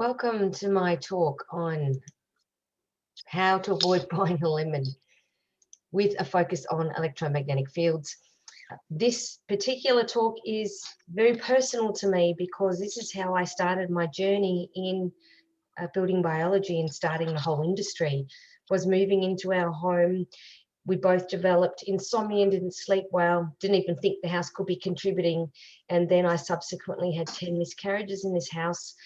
Welcome to my talk on how to avoid buying a lemon with a focus on electromagnetic fields. This particular talk is very personal to me because this is how I started my journey in building biology and starting the whole industry. Was moving into our home. We both developed insomnia and didn't sleep well, didn't even think the house could be contributing. And then I subsequently had 10 miscarriages in this house.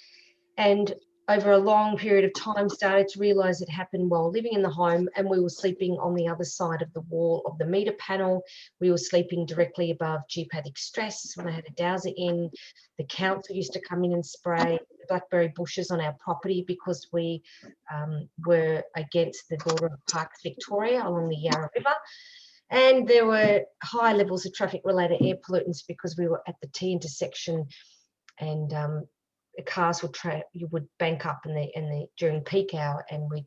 And over a long period of time started to realize it happened while living in the home, and we were sleeping on the other side of the wall of the meter panel. We were sleeping directly above geopathic stress when I had a dowser in. The council used to come in and spray blackberry bushes on our property because we were against the border of Parks Victoria along the Yarra River. And there were high levels of traffic related air pollutants because we were at the T intersection, and cars would bank up during peak hour, and we'd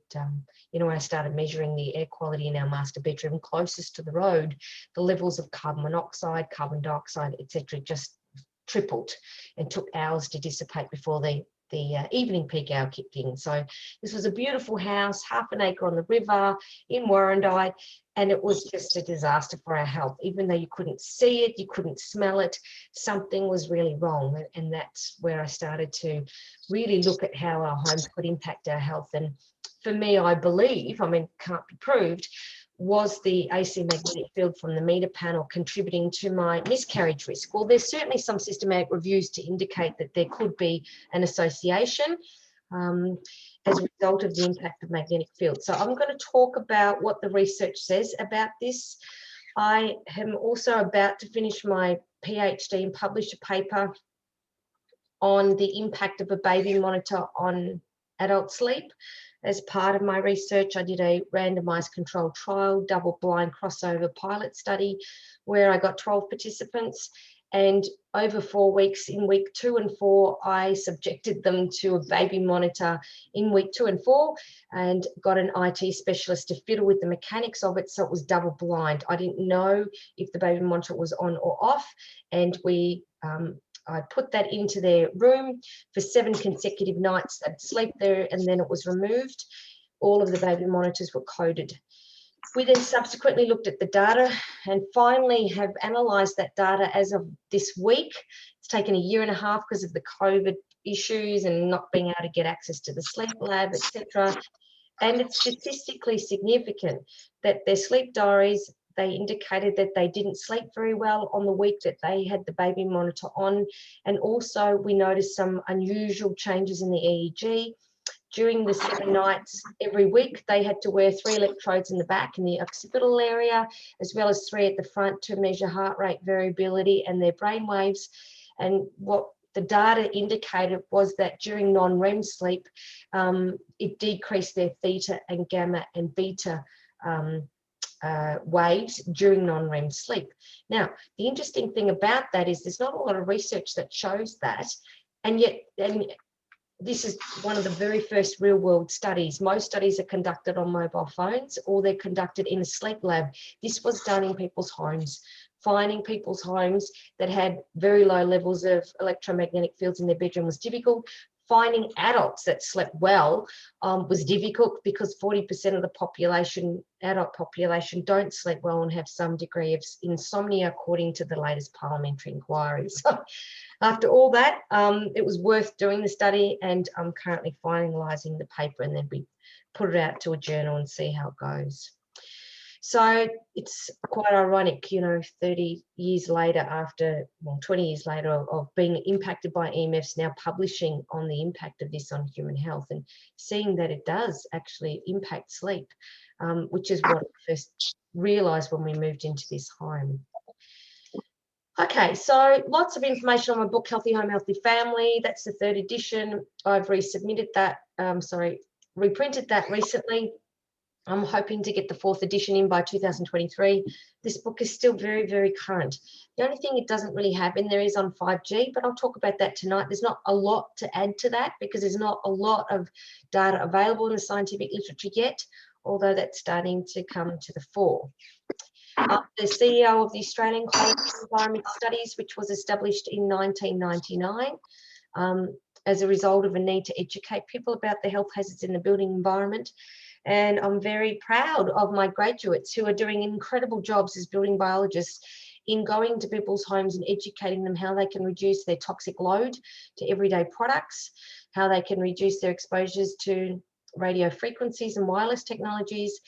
when I started measuring the air quality in our master bedroom closest to the road, the levels of carbon monoxide, carbon dioxide, etc., just tripled and took hours to dissipate before the evening peak hour kicked in. So this was a beautiful house, half an acre on the river in Warrandyte, and it was just a disaster for our health. Even though you couldn't see it, you couldn't smell it, something was really wrong. And that's where I started to really look at how our homes could impact our health. And for me, I believe, can't be proved, was the AC magnetic field from the meter panel contributing to my miscarriage risk? Well, there's certainly some systematic reviews to indicate that there could be an association as a result of the impact of magnetic fields. So I'm going to talk about what the research says about this. I am also about to finish my PhD and publish a paper on the impact of a baby monitor on adult sleep. As part of my research, I did a randomized controlled trial, double-blind crossover pilot study, where I got 12 participants. And over 4 weeks, in week 2 and 4, I subjected them to a baby monitor in week 2 and 4 and got an IT specialist to fiddle with the mechanics of it, so it was double blind. I didn't know if the baby monitor was on or off, and I put that into their room for 7 consecutive nights. They'd sleep there, and then it was removed. All of the baby monitors were coded. We then subsequently looked at the data and finally have analysed that data as of this week. It's taken a year and a half because of the COVID issues and not being able to get access to the sleep lab, etc. And it's statistically significant that their sleep diaries, they indicated that they didn't sleep very well on the week that they had the baby monitor on. And also we noticed some unusual changes in the EEG. During the 7 nights every week, they had to wear 3 electrodes in the back in the occipital area, as well as 3 at the front to measure heart rate variability and their brain waves. And what the data indicated was that during non-REM sleep, it decreased their theta and gamma and beta waves during non-REM sleep. Now, the interesting thing about that is there's not a lot of research that shows that, and yet, this is one of the very first real-world studies. Most studies are conducted on mobile phones, or they're conducted in a sleep lab. This was done in people's homes. Finding people's homes that had very low levels of electromagnetic fields in their bedroom was difficult. Finding adults that slept well was difficult because 40% of the population, adult population, don't sleep well and have some degree of insomnia, according to the latest parliamentary inquiry. So after all that, it was worth doing the study, and I'm currently finalising the paper, and then we put it out to a journal and see how it goes. So it's quite ironic, 30 years later, 20 years later of being impacted by EMFs, now publishing on the impact of this on human health and seeing that it does actually impact sleep, which is what I first realised when we moved into this home. Okay, so lots of information on my book, Healthy Home, Healthy Family. That's the 3rd edition. I've resubmitted that, reprinted that recently. I'm hoping to get the 4th edition in by 2023. This book is still very, very current. The only thing it doesn't really have in there is on 5G, but I'll talk about that tonight. There's not a lot to add to that because there's not a lot of data available in the scientific literature yet, although that's starting to come to the fore. The CEO of the Australian College of Environmental Studies, which was established in 1999. as a result of a need to educate people about the health hazards in the building environment. And I'm very proud of my graduates who are doing incredible jobs as building biologists in going to people's homes and educating them how they can reduce their toxic load to everyday products, how they can reduce their exposures to radio frequencies and wireless technologies,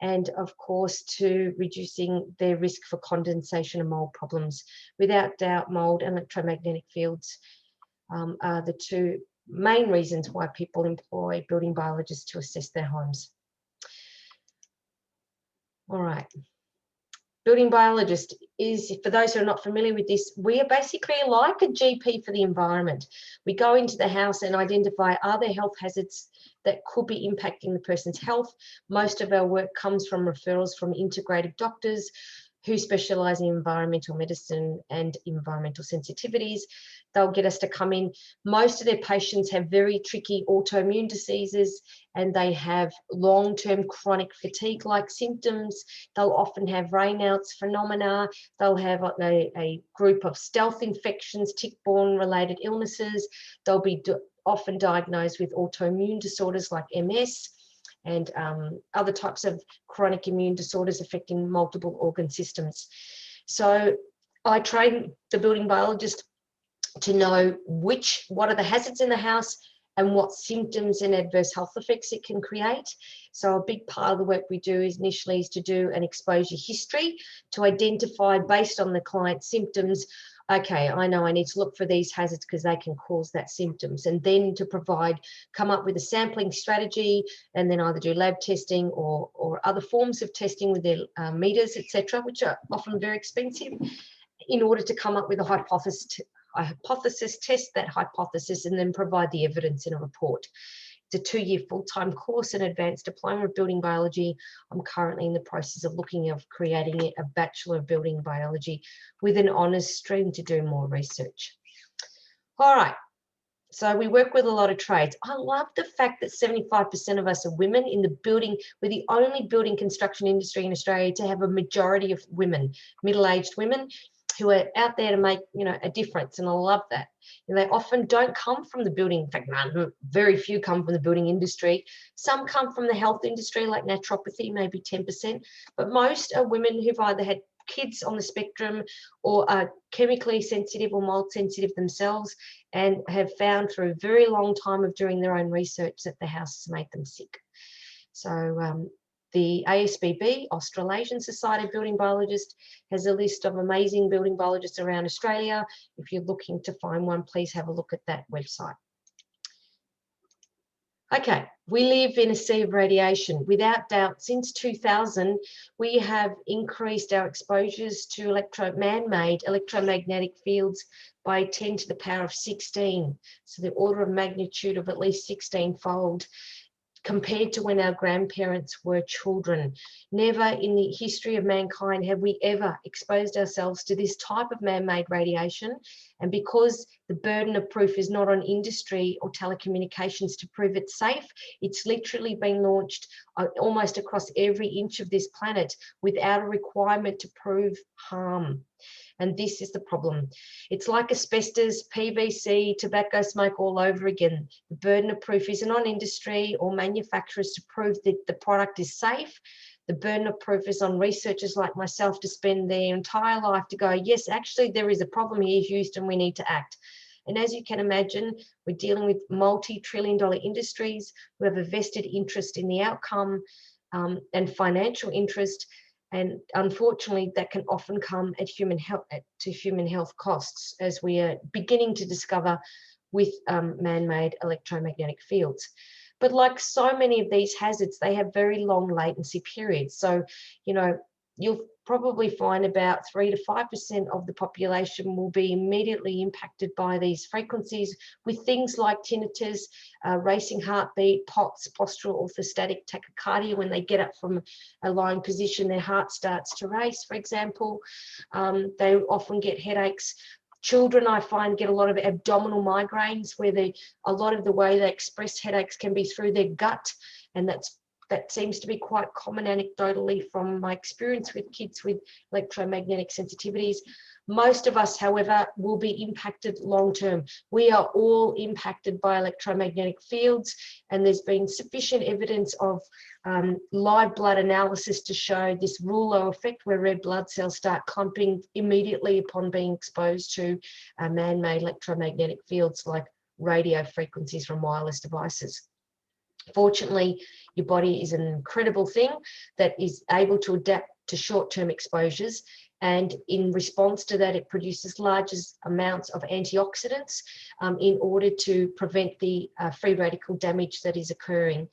and of course to reducing their risk for condensation and mold problems. Without doubt, mold and electromagnetic fields are the two main reasons why people employ building biologists to assess their homes. All right. Building biologist is, for those who are not familiar with this, we are basically like a GP for the environment. We go into the house and identify, are there health hazards that could be impacting the person's health? Most of our work comes from referrals from integrated doctors who specialise in environmental medicine and environmental sensitivities. They'll get us to come in. Most of their patients have very tricky autoimmune diseases, and they have long-term chronic fatigue-like symptoms. They'll often have rainouts phenomena. They'll have a group of stealth infections, tick-borne related illnesses. They'll be often diagnosed with autoimmune disorders like MS and other types of chronic immune disorders affecting multiple organ systems. So I train the building biologist to know what are the hazards in the house and what symptoms and adverse health effects it can create. So a big part of the work we do is initially to do an exposure history to identify, based on the client's symptoms, okay, I know I need to look for these hazards because they can cause that symptoms, and then to come up with a sampling strategy, and then either do lab testing or other forms of testing with their meters, etc., which are often very expensive, in order to come up with a hypothesis, test that hypothesis, and then provide the evidence in a report. It's a 2-year full-time course, an advanced diploma of building biology. I'm currently in the process of looking at creating a Bachelor of Building Biology with an honours stream to do more research. All right, so we work with a lot of trades. I love the fact that 75% of us are women in the building. We're the only building construction industry in Australia to have a majority of women, middle-aged women, who are out there to make, a difference, and I love that. And they often don't come from the building. In fact, very few come from the building industry. Some come from the health industry, like naturopathy, maybe 10%, but most are women who've either had kids on the spectrum or are chemically sensitive or mold sensitive themselves, and have found through a very long time of doing their own research that the house has made them sick. So the ASBB, Australasian Society of Building Biologists, has a list of amazing building biologists around Australia. If you're looking to find one, please have a look at that website. Okay, we live in a sea of radiation. Without doubt, since 2000, we have increased our exposures to man-made electromagnetic fields by 10 to the power of 16. So the order of magnitude of at least 16-fold. Compared to when our grandparents were children. Never in the history of mankind have we ever exposed ourselves to this type of man-made radiation. And because the burden of proof is not on industry or telecommunications to prove it's safe, it's literally been launched almost across every inch of this planet without a requirement to prove harm. And this is the problem. It's like asbestos, PVC, tobacco smoke all over again. The burden of proof isn't on industry or manufacturers to prove that the product is safe. The burden of proof is on researchers like myself to spend their entire life to go, yes, actually there is a problem here, Houston, we need to act. And as you can imagine, we're dealing with multi-trillion-dollar industries who have a vested interest in the outcome and financial interest. And unfortunately, that can often come at human health costs, as we are beginning to discover with man-made electromagnetic fields. But like so many of these hazards, they have very long latency periods. So, you'll probably find about 3 to 5% of the population will be immediately impacted by these frequencies with things like tinnitus, racing heartbeat, POTS, postural orthostatic tachycardia. When they get up from a lying position, their heart starts to race, for example. They often get headaches. Children, I find, get a lot of abdominal migraines, where a lot of the way they express headaches can be through their gut, and that seems to be quite common anecdotally from my experience with kids with electromagnetic sensitivities. Most of us, however, will be impacted long term. We are all impacted by electromagnetic fields, and there's been sufficient evidence of live blood analysis to show this Rouleau effect, where red blood cells start clumping immediately upon being exposed to man-made electromagnetic fields like radio frequencies from wireless devices. Fortunately, your body is an incredible thing that is able to adapt to short-term exposures, and in response to that, it produces large amounts of antioxidants in order to prevent the free radical damage that is occurring.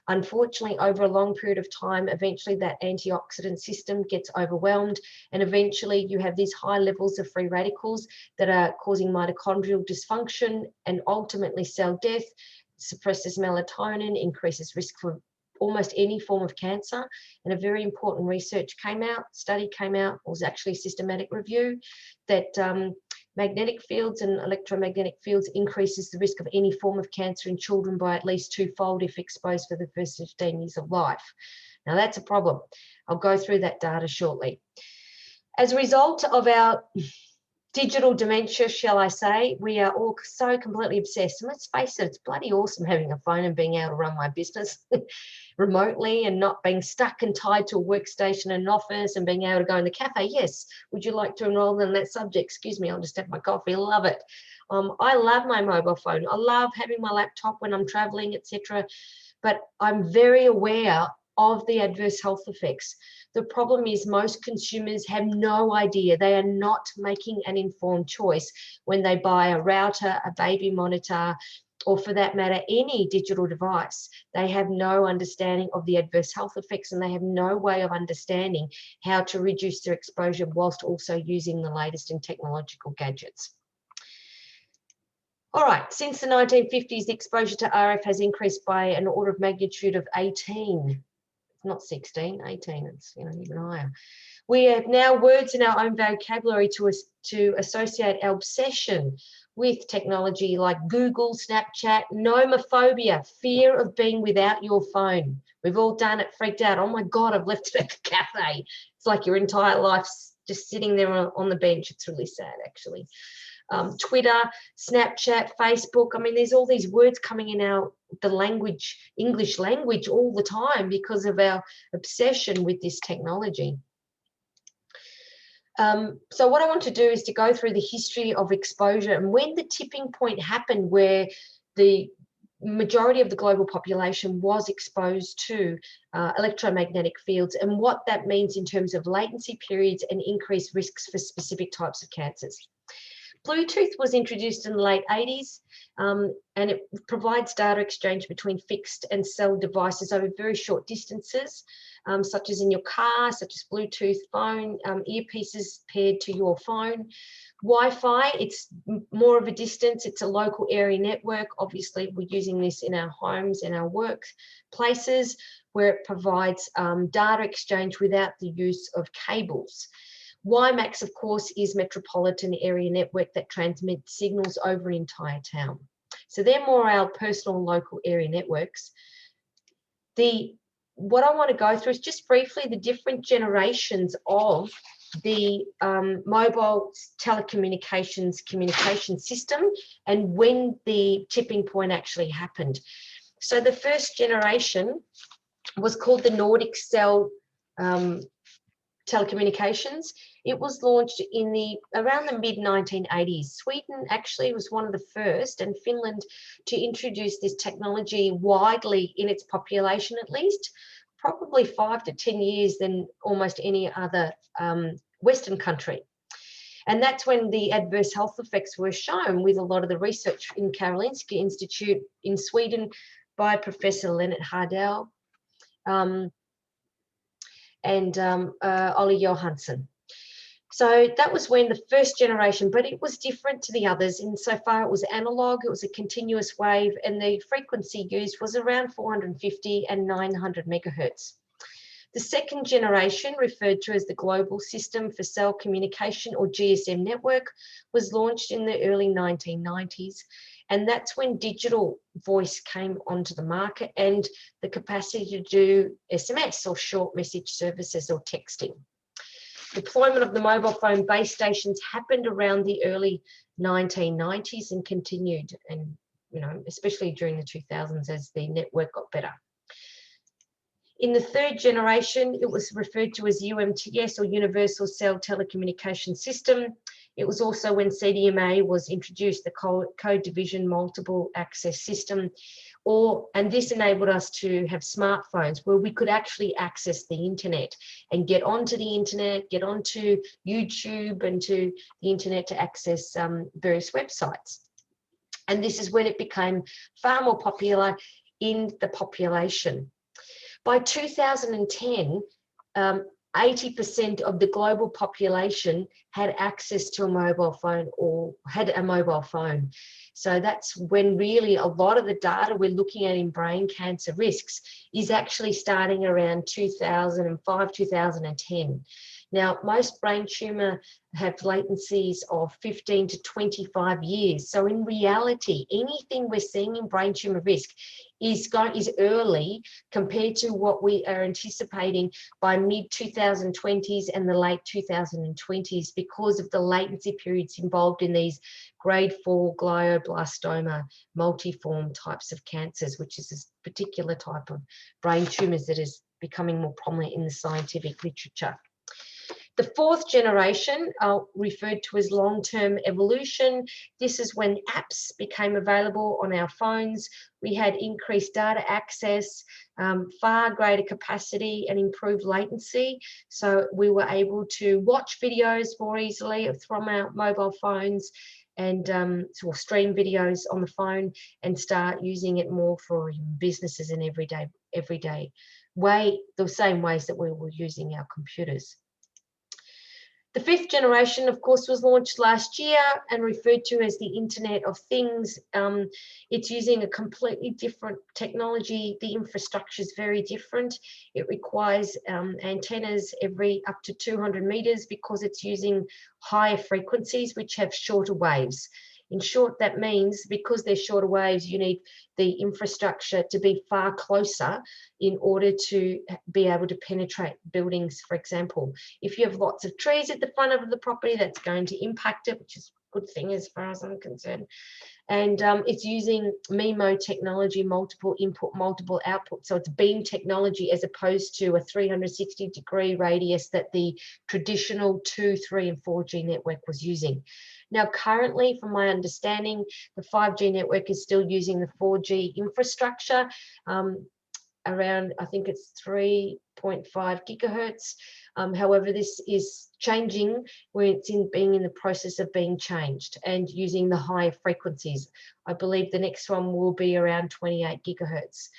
Unfortunately, over a long period of time, eventually that antioxidant system gets overwhelmed, and eventually you have these high levels of free radicals that are causing mitochondrial dysfunction and ultimately cell death, suppresses melatonin, increases risk for almost any form of cancer. And a very important study came out, it was actually a systematic review, that magnetic fields and electromagnetic fields increases the risk of any form of cancer in children by at least 2-fold if exposed for the first 15 years of life. Now that's a problem. I'll go through that data shortly. As a result of our digital dementia, shall I say, we are all so completely obsessed. And let's face it, it's bloody awesome having a phone and being able to run my business remotely and not being stuck and tied to a workstation in an office, and being able to go in the cafe. Yes, would you like to enroll in that subject? Excuse me, I'll just have my coffee. Love it. I love my mobile phone. I love having my laptop when I'm traveling, etc. But I'm very aware of the adverse health effects. The problem is most consumers have no idea. They are not making an informed choice when they buy a router, a baby monitor, or for that matter, any digital device. They have no understanding of the adverse health effects, and they have no way of understanding how to reduce their exposure whilst also using the latest in technological gadgets. All right, since the 1950s, the exposure to RF has increased by an order of magnitude of 18. Not 16, 18, it's even higher. We have now words in our own vocabulary to associate our obsession with technology, like Google, Snapchat, nomophobia, fear of being without your phone. We've all done it, freaked out. Oh my God, I've left it at the cafe. It's like your entire life's just sitting there on the bench. It's really sad, actually. Twitter, Snapchat, Facebook. I mean, there's all these words coming in English language all the time because of our obsession with this technology. So what I want to do is to go through the history of exposure and when the tipping point happened where the majority of the global population was exposed to electromagnetic fields, and what that means in terms of latency periods and increased risks for specific types of cancers. Bluetooth was introduced in the late 80s, and it provides data exchange between fixed and cell devices over very short distances, such as in your car, such as Bluetooth phone, earpieces paired to your phone. Wi-Fi, it's more of a distance, it's a local area network. Obviously, we're using this in our homes and our workplaces, where it provides data exchange without the use of cables. WiMAX, of course, is metropolitan area network that transmits signals over an entire town. So they're more our personal local area networks. What I want to go through is just briefly the different generations of the mobile telecommunications communication system and when the tipping point actually happened. So the first generation was called the Nordic cell telecommunications. It was launched in around the mid-1980s. Sweden actually was one of the first, and Finland, to introduce this technology widely in its population, at least, probably 5 to 10 years than almost any other Western country. And that's when the adverse health effects were shown with a lot of the research in Karolinska Institute in Sweden by Professor Lennart Hardell and Ollie Johansson. So that was when the first generation, but it was different to the others insofar it was analog, it was a continuous wave, and the frequency used was around 450 and 900 megahertz. The second generation, referred to as the Global System for Cell Communication, or GSM network, was launched in the early 1990s. And that's when digital voice came onto the market and the capacity to do SMS, or short message services, or texting. deployment of the mobile phone base stations happened around the early 1990s and continued, and especially during the 2000s as the network got better. In the third generation, it was referred to as UMTS, or Universal Cell Telecommunication System. It was also when CDMA was introduced, the Code Division Multiple Access System, and this enabled us to have smartphones where we could actually access the internet and get onto the internet, get onto YouTube and to the internet to access various websites. And this is when it became far more popular in the population. By 2010, 80% of the global population had access to a mobile phone or had a mobile phone. So that's when really a lot of the data we're looking at in brain cancer risks is actually starting around 2005, 2010. Now, most brain tumour have latencies of 15 to 25 years. So in reality, anything we're seeing in brain tumour risk is early compared to what we are anticipating by mid-2020s and the late 2020s because of the latency periods involved in these grade 4 glioblastoma multiform types of cancers, which is this particular type of brain tumours that is becoming more prominent in the scientific literature. The fourth generation, referred to as long-term evolution, this is when apps became available on our phones. We had increased data access, far greater capacity and improved latency. So we were able to watch videos more easily from our mobile phones and or stream videos on the phone and start using it more for businesses in everyday way, the same ways that we were using our computers. The fifth generation, of course, was launched last year and referred to as the Internet of Things. It's using a completely different technology. The infrastructure is very different. It requires antennas up to 200 meters because it's using higher frequencies, which have shorter waves. In short, that means because they're shorter waves, you need the infrastructure to be far closer in order to be able to penetrate buildings, for example. If you have lots of trees at the front of the property, that's going to impact it, which is a good thing as far as I'm concerned. And it's using MIMO technology, multiple input, multiple output. So it's beam technology as opposed to a 360-degree radius that the traditional 2, 3, and 4G network was using. Now, currently, from my understanding, the 5G network is still using the 4G infrastructure around, I think it's 3.5 gigahertz. However, this is changing when it's being in the process of being changed and using the higher frequencies. I believe the next one will be around 28 gigahertz.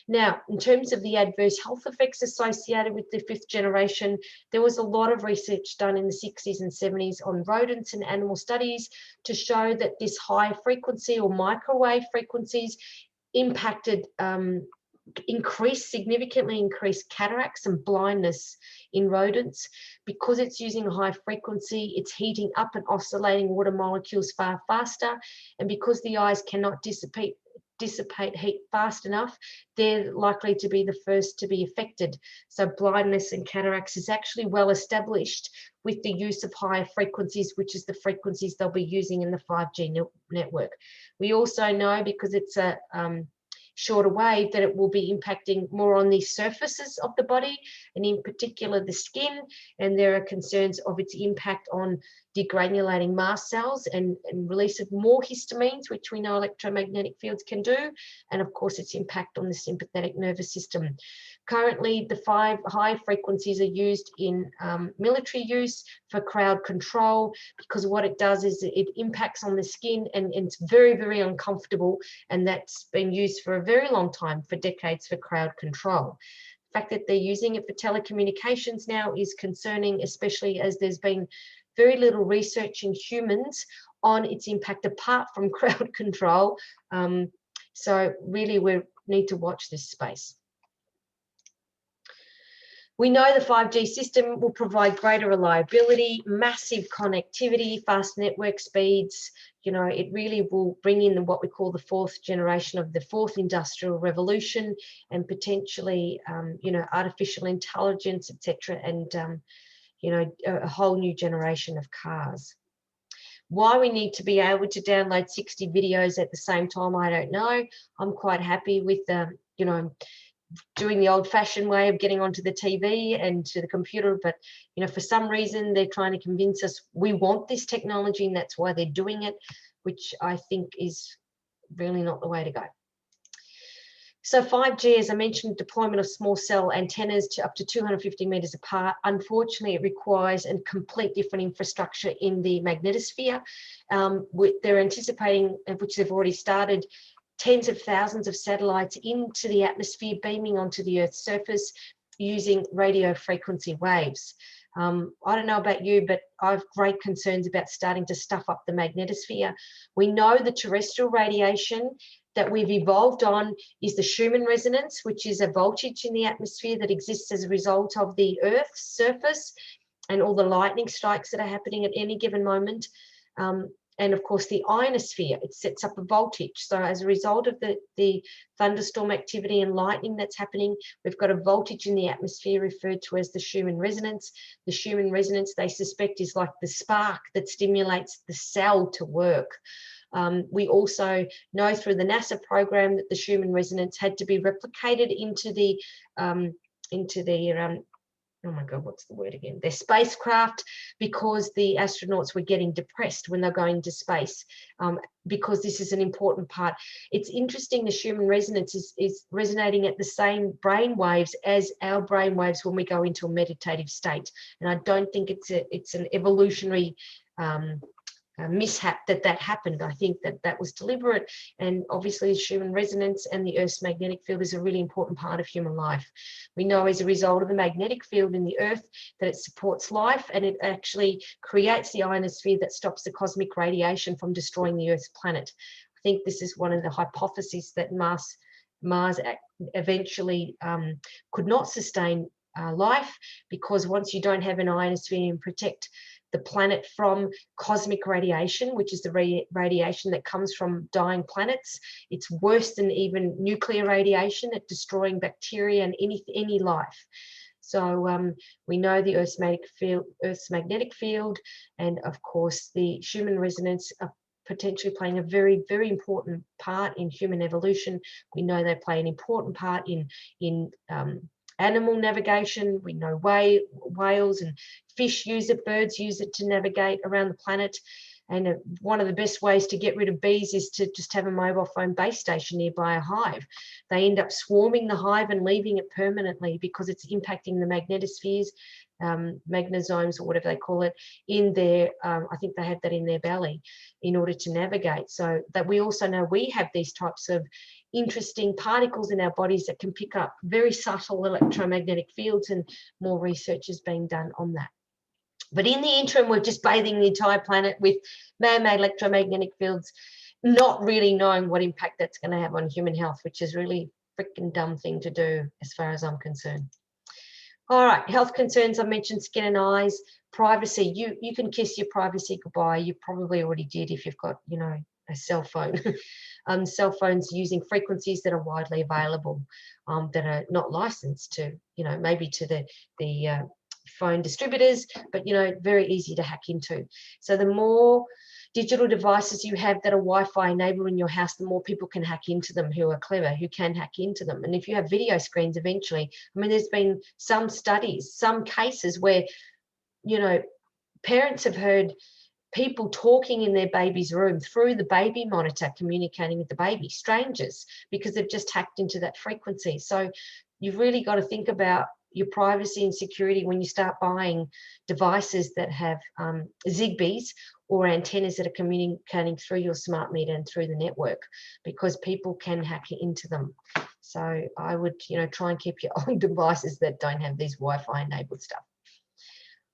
Now, in terms of the adverse health effects associated with the fifth generation, there was a lot of research done in the 60s and 70s on rodents and animal studies to show that this high frequency or microwave frequencies impacted, significantly increased cataracts and blindness in rodents. Because it's using a high frequency, it's heating up and oscillating water molecules far faster, and because the eyes cannot dissipate heat fast enough, they're likely to be the first to be affected. So blindness and cataracts is actually well established with the use of higher frequencies, which is the frequencies they'll be using in the 5G network. We also know, because it's a shorter wave, that it will be impacting more on the surfaces of the body, and in particular the skin, and there are concerns of its impact on degranulating mast cells and release of more histamines, which we know electromagnetic fields can do, and of course its impact on the sympathetic nervous system. Currently, the 5 high frequencies are used in military use for crowd control, because what it does is it impacts on the skin, and it's very, very uncomfortable, and that's been used for a very long time, for decades, for crowd control. The fact that they're using it for telecommunications now is concerning, especially as there's been very little research in humans on its impact apart from crowd control. So really we need to watch this space. We know the 5G system will provide greater reliability, massive connectivity, fast network speeds. You know, it really will bring in what we call the fourth generation of the fourth industrial revolution, and potentially, you know, artificial intelligence, etc. And you know, a whole new generation of cars. Why we need to be able to download 60 videos at the same time, I don't know. I'm quite happy with you know, doing the old-fashioned way of getting onto the TV and to the computer, but you know, for some reason they're trying to convince us we want this technology, and that's why they're doing it, which I think is really not the way to go. So 5G, as I mentioned, deployment of small cell antennas to up to 250 meters apart. Unfortunately, it requires a complete different infrastructure in the magnetosphere. They're anticipating, which they've already started, tens of thousands of satellites into the atmosphere, beaming onto the Earth's surface using radio frequency waves. I don't know about you, but I have great concerns about starting to stuff up the magnetosphere. We know the terrestrial radiation that we've evolved on is the Schumann resonance, which is a voltage in the atmosphere that exists as a result of the Earth's surface and all the lightning strikes that are happening at any given moment. And of course, the ionosphere, it sets up a voltage. So as a result of the thunderstorm activity and lightning that's happening, we've got a voltage in the atmosphere referred to as the Schumann resonance. The Schumann resonance, they suspect, is like the spark that stimulates the cell to work. We also know through the NASA program that the Schumann resonance had to be replicated into the oh my God, what's the word again? Their spacecraft, because the astronauts were getting depressed when they're going to space, because this is an important part. It's interesting, the Schumann resonance is resonating at the same brain waves as our brain waves when we go into a meditative state. And I don't think it's an evolutionary mishap that happened. I think that was deliberate, and obviously Schumann resonance and the Earth's magnetic field is a really important part of human life. We know as a result of the magnetic field in the Earth that it supports life, and it actually creates the ionosphere that stops the cosmic radiation from destroying the Earth's planet. I think this is one of the hypotheses that Mars eventually could not sustain life, because once you don't have an ionosphere and protect the planet from cosmic radiation, which is the radiation that comes from dying planets, it's worse than even nuclear radiation at destroying bacteria and any life. So we know the Earth's magnetic field, and of course the Schumann resonance are potentially playing a very, very important part in human evolution. We know they play an important part in animal navigation. We know whales and fish use it, birds use it to navigate around the planet. And one of the best ways to get rid of bees is to just have a mobile phone base station nearby a hive. They end up swarming the hive and leaving it permanently because it's impacting the magnetospheres, magnosomes, or whatever they call it, in their, I think they have that in their belly in order to navigate. So that we also know we have these types of interesting particles in our bodies that can pick up very subtle electromagnetic fields, and more research is being done on that. But in the interim, we're just bathing the entire planet with man-made electromagnetic fields, not really knowing what impact that's going to have on human health, which is really a freaking dumb thing to do as far as I'm concerned. All right, health concerns. I mentioned skin and eyes, privacy. You can kiss your privacy goodbye. You probably already did if you've got, you know, a cell phone. Cell phones using frequencies that are widely available, that are not licensed to, you know, maybe to the phone distributors, but, you know, very easy to hack into. So the more digital devices you have that are Wi-Fi enabled in your house, the more people can hack into them who are clever, who can hack into them. And if you have video screens eventually, I mean, there's been some studies, some cases where, you know, parents have heard people talking in their baby's room through the baby monitor, communicating with the baby, strangers, because they've just hacked into that frequency. So you've really got to think about your privacy and security when you start buying devices that have Zigbees or antennas that are communicating through your smart meter and through the network, because people can hack into them. So I would, you know, try and keep your own devices that don't have these Wi-Fi enabled stuff.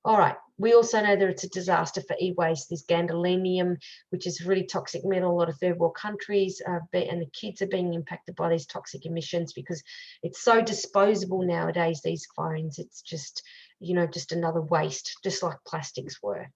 All right, we also know that it's a disaster for e-waste. This gadolinium, which is a really toxic metal, a lot of third world countries and the kids are being impacted by these toxic emissions because it's so disposable nowadays, these phones. It's just, you know, just another waste, just like plastics were.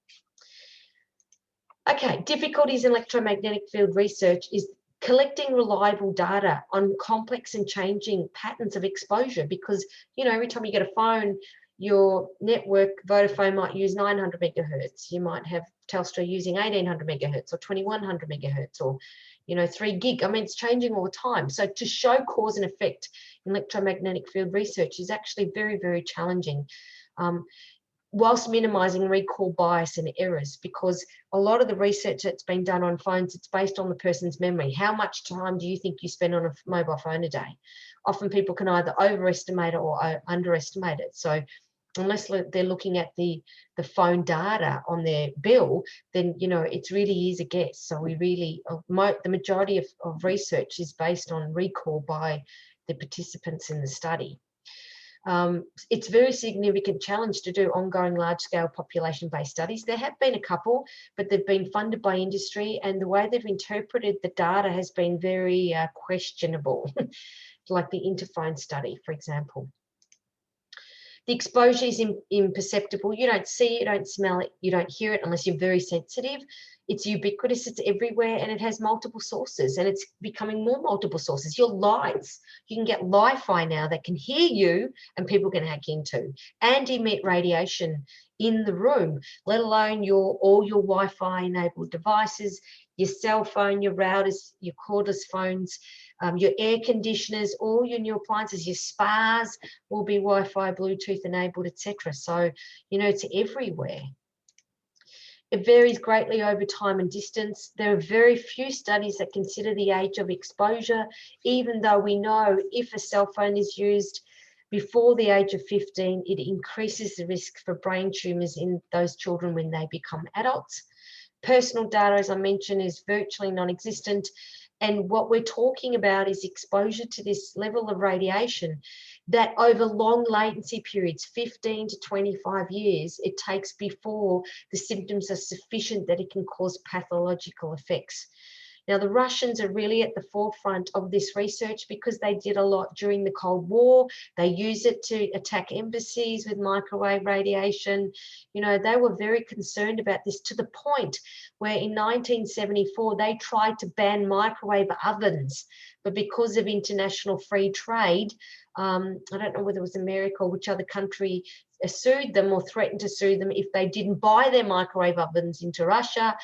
Okay, difficulties in electromagnetic field research is collecting reliable data on complex and changing patterns of exposure, because, you know, every time you get a phone, your network, Vodafone might use 900 megahertz. You might have Telstra using 1800 megahertz or 2100 megahertz or, 3 gig. I mean, it's changing all the time. So to show cause and effect in electromagnetic field research is actually very, very challenging, whilst minimizing recall bias and errors, because a lot of the research that's been done on phones, it's based on the person's memory. How much time do you think you spend on a mobile phone a day? Often people can either overestimate it or underestimate it. So unless they're looking at the phone data on their bill, then, it's really is a guess. So we really, the majority of research is based on recall by the participants in the study. It's a very significant challenge to do ongoing large-scale population-based studies. There have been a couple, but they've been funded by industry, and the way they've interpreted the data has been very questionable, like the Interphone study, for example. The exposure is imperceptible. You don't see it, you don't smell it, you don't hear it unless you're very sensitive. It's ubiquitous, it's everywhere, and it has multiple sources, and it's becoming more multiple sources. Your lights, you can get Wi-Fi now that can hear you and people can hack into and emit radiation in the room, let alone all your Wi-Fi enabled devices, your cell phone, your routers, your cordless phones, your air conditioners, all your new appliances, your spas will be Wi-Fi, Bluetooth enabled, etc. So, it's everywhere. It varies greatly over time and distance. There are very few studies that consider the age of exposure, even though we know if a cell phone is used before the age of 15, it increases the risk for brain tumours in those children when they become adults. Personal data, as I mentioned, is virtually non-existent. And what we're talking about is exposure to this level of radiation that over long latency periods, 15 to 25 years, it takes before the symptoms are sufficient that it can cause pathological effects. Now, the Russians are really at the forefront of this research because they did a lot during the Cold War. They used it to attack embassies with microwave radiation. They were very concerned about this, to the point where in 1974, they tried to ban microwave ovens, but because of international free trade, I don't know whether it was America or which other country sued them or threatened to sue them if they didn't buy their microwave ovens into Russia,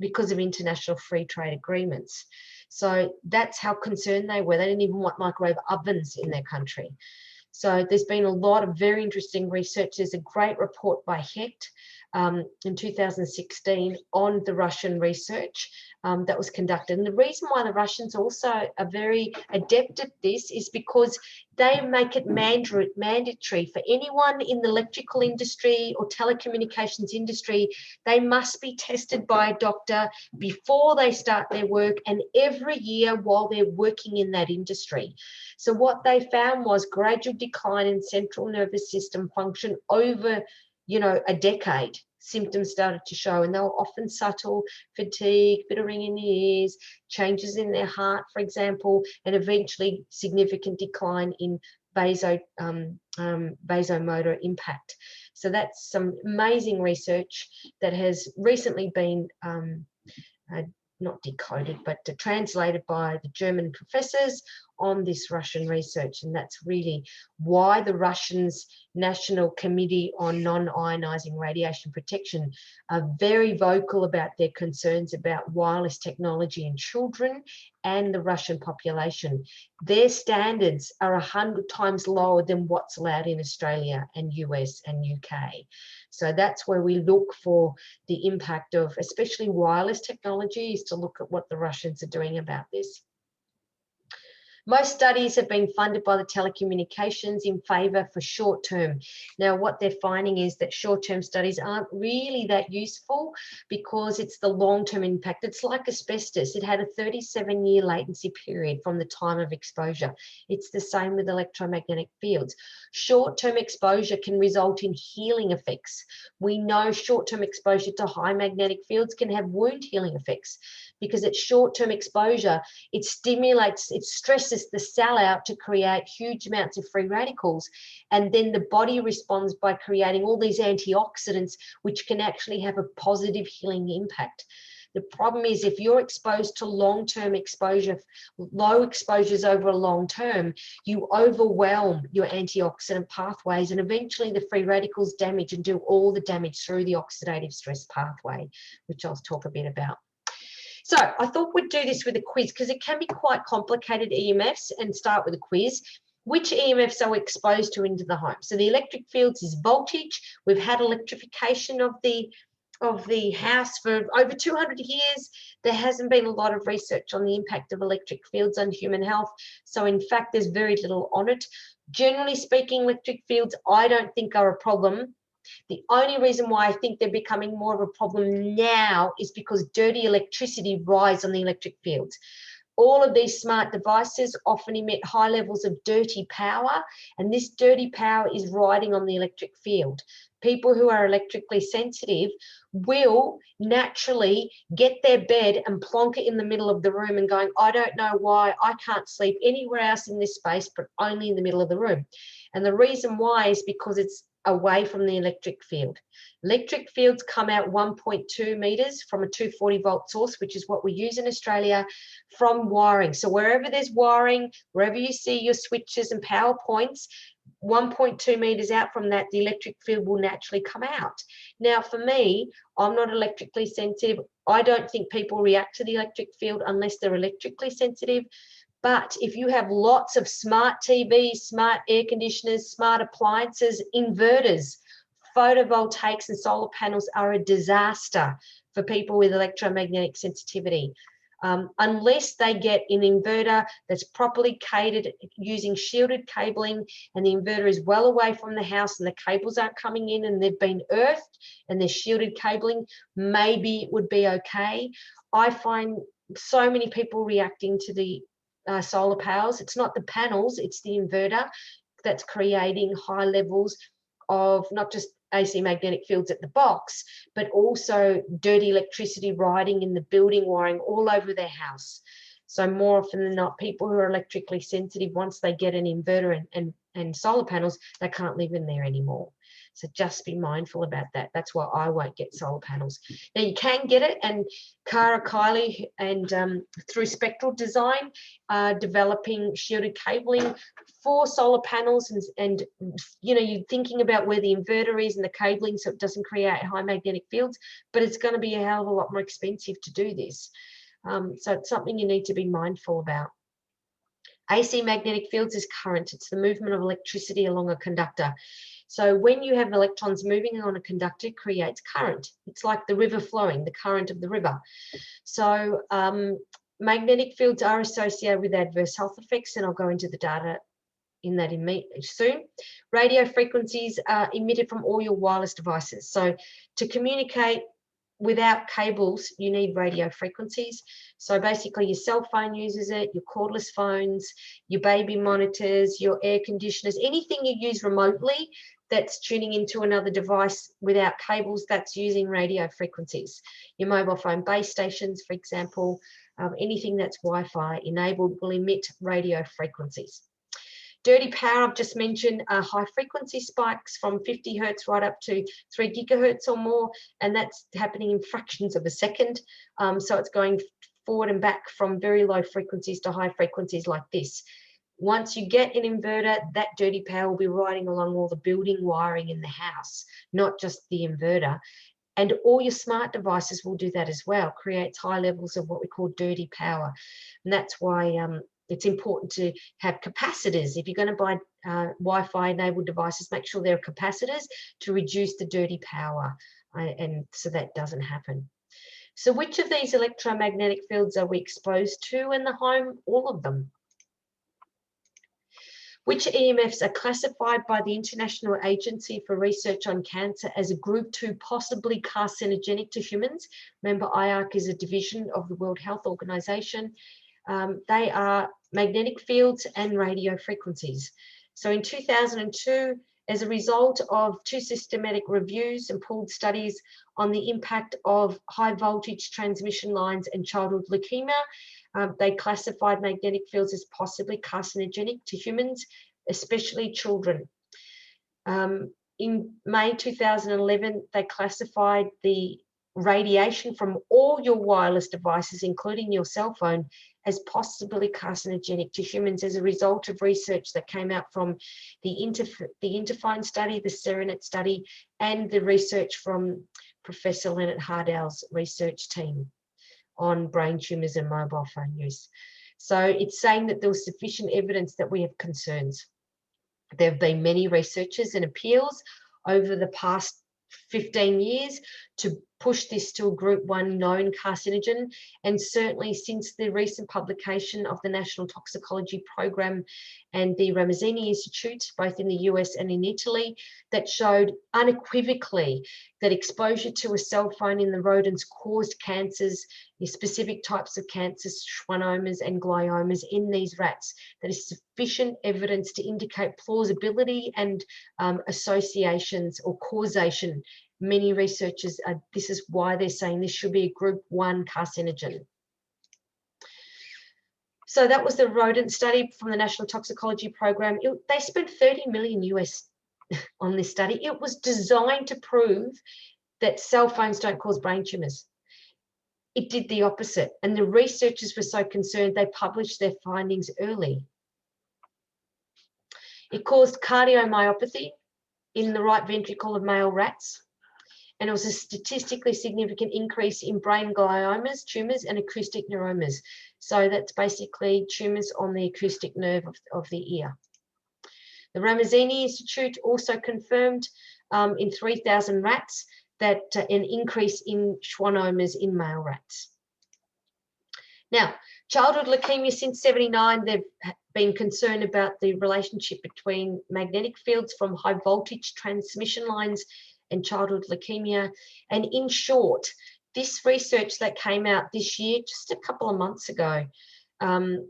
because of international free trade agreements. So that's how concerned they were. They didn't even want microwave ovens in their country. So there's been a lot of very interesting research. There's a great report by Hecht in 2016 on the Russian research that was conducted. And the reason why the Russians also are very adept at this is because they make it mandatory for anyone in the electrical industry or telecommunications industry. They must be tested by a doctor before they start their work and every year while they're working in that industry. So what they found was gradual decline in central nervous system function over, a decade. Symptoms started to show, and they were often subtle: fatigue, bit of ringing in the ears, changes in their heart, for example, and eventually significant decline in vasomotor impact. So that's some amazing research that has recently been not decoded, but translated by the German professors on this Russian research. And that's really why the Russians' National Committee on Non-Ionizing Radiation Protection are very vocal about their concerns about wireless technology in children and the Russian population. Their standards are 100 times lower than what's allowed in Australia and US and UK. So that's where we look for the impact of especially wireless technology, is to look at what the Russians are doing about this. Most studies have been funded by the telecommunications in favour for short-term. Now, what they're finding is that short-term studies aren't really that useful because it's the long-term impact. It's like asbestos. It had a 37-year latency period from the time of exposure. It's the same with electromagnetic fields. Short-term exposure can result in healing effects. We know short-term exposure to high magnetic fields can have wound healing effects, because at short-term exposure, it stimulates, it stresses the cell out to create huge amounts of free radicals. And then the body responds by creating all these antioxidants, which can actually have a positive healing impact. The problem is if you're exposed to long-term exposure, low exposures over a long term, you overwhelm your antioxidant pathways, and eventually the free radicals damage and do all the damage through the oxidative stress pathway, which I'll talk a bit about. So I thought we'd do this with a quiz because it can be quite complicated, EMFs, and start with a quiz. Which EMFs are we exposed to into the home? So the electric fields is voltage. We've had electrification of the house for over 200 years. There hasn't been a lot of research on the impact of electric fields on human health. So in fact, there's very little on it. Generally speaking, electric fields, I don't think are a problem. The only reason why I think they're becoming more of a problem now is because dirty electricity rides on the electric fields. All of these smart devices often emit high levels of dirty power, and this dirty power is riding on the electric field. People who are electrically sensitive will naturally get their bed and plonk it in the middle of the room and going, I don't know why I can't sleep anywhere else in this space, but only in the middle of the room. And the reason why is because it's away from the electric field. Electric fields come out 1.2 meters from a 240 volt source, which is what we use in Australia, from wiring. So wherever there's wiring, wherever you see your switches and power points, 1.2 meters out from that, the electric field will naturally come out. Now, for me, I'm not electrically sensitive. I don't think people react to the electric field unless they're electrically sensitive. But if you have lots of smart TVs, smart air conditioners, smart appliances, inverters, photovoltaics and solar panels are a disaster for people with electromagnetic sensitivity. Unless they get an inverter that's properly catered using shielded cabling, and the inverter is well away from the house and the cables aren't coming in and they've been earthed and there's shielded cabling, maybe it would be okay. I find so many people reacting to the solar powers. It's not the panels, it's the inverter that's creating high levels of not just AC magnetic fields at the box, but also dirty electricity riding in the building wiring all over their house. So more often than not, people who are electrically sensitive, once they get an inverter and solar panels, they can't live in there anymore. So just be mindful about that. That's why I won't get solar panels. Now you can get it, and Cara Kiley and through Spectral Design are developing shielded cabling for solar panels, and you know, you're thinking about where the inverter is and the cabling so it doesn't create high magnetic fields, but it's going to be a hell of a lot more expensive to do this. So it's something you need to be mindful about. AC magnetic fields is current. It's the movement of electricity along a conductor. So when you have electrons moving on a conductor, it creates current. It's like the river flowing, the current of the river. So magnetic fields are associated with adverse health effects, and I'll go into the data in that soon. Radio frequencies are emitted from all your wireless devices. So to communicate without cables, you need radio frequencies. So basically your cell phone uses it, your cordless phones, your baby monitors, your air conditioners, anything you use remotely that's tuning into another device without cables, that's using radio frequencies. Your mobile phone base stations, for example, anything that's Wi-Fi enabled will emit radio frequencies. Dirty power, I've just mentioned, high frequency spikes from 50 hertz right up to 3 gigahertz or more, and that's happening in fractions of a second. So it's going forward and back from very low frequencies to high frequencies like this. Once you get an inverter, that dirty power will be riding along all the building wiring in the house, not just the inverter. And all your smart devices will do that as well, creates high levels of what we call dirty power. And that's why it's important to have capacitors. If you're going to buy Wi-Fi enabled devices, make sure there are capacitors to reduce the dirty power, and so that doesn't happen. So which of these electromagnetic fields are we exposed to in the home? All of them. Which EMFs are classified by the International Agency for Research on Cancer as a group 2, possibly carcinogenic to humans? Remember, IARC is a division of the World Health Organization. They are magnetic fields and radio frequencies. So in 2002, as a result of 2 systematic reviews and pooled studies on the impact of high voltage transmission lines and childhood leukemia, they classified magnetic fields as possibly carcinogenic to humans, especially children. In May 2011, they classified the radiation from all your wireless devices, including your cell phone, as possibly carcinogenic to humans as a result of research that came out from the Interphone study, the Serenet study, and the research from Professor Leonard Hardell's research team on brain tumours and mobile phone use. So it's saying that there was sufficient evidence that we have concerns. There have been many researchers and appeals over the past 15 years to push this to a group 1 known carcinogen, and certainly since the recent publication of the National Toxicology Program and the Ramazzini Institute, both in the US and in Italy, that showed unequivocally that exposure to a cell phone in the rodents caused cancers, specific types of cancers, schwannomas and gliomas in these rats. That is sufficient evidence to indicate plausibility and associations or causation. Many researchers, this is why they're saying this should be a group 1 carcinogen. So that was the rodent study from the National Toxicology Program. They spent $30 million US on this study. It was designed to prove that cell phones don't cause brain tumours. It did the opposite. And the researchers were so concerned they published their findings early. It caused cardiomyopathy in the right ventricle of male rats. And it was a statistically significant increase in brain gliomas, tumours, and acoustic neuromas. So that's basically tumours on the acoustic nerve of the ear. The Ramazzini Institute also confirmed in 3,000 rats that an increase in schwannomas in male rats. Now, childhood leukemia since '79, they've been concerned about the relationship between magnetic fields from high voltage transmission lines and childhood leukemia. And in short, this research that came out this year, just a couple of months ago, July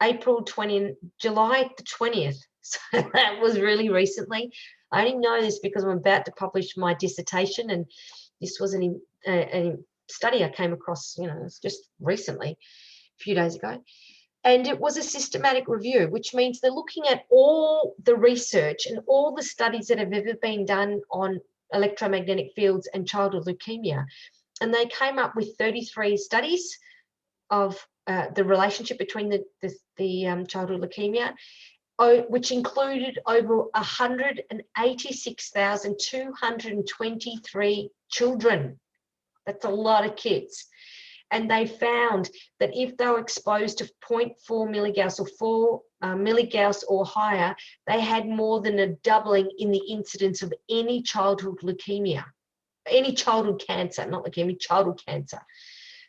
the 20th, so that was really recently. I only know this because I'm about to publish my dissertation, and this was a study I came across, just recently, a few days ago. And it was a systematic review, which means they're looking at all the research and all the studies that have ever been done on electromagnetic fields and childhood leukemia. And they came up with 33 studies of the relationship between the childhood leukemia, which included over 186,223 children. That's a lot of kids. And they found that if they were exposed to 0.4 milligauss or 4 milligauss or higher, they had more than a doubling in the incidence of any childhood leukemia, any childhood cancer, not leukemia, childhood cancer.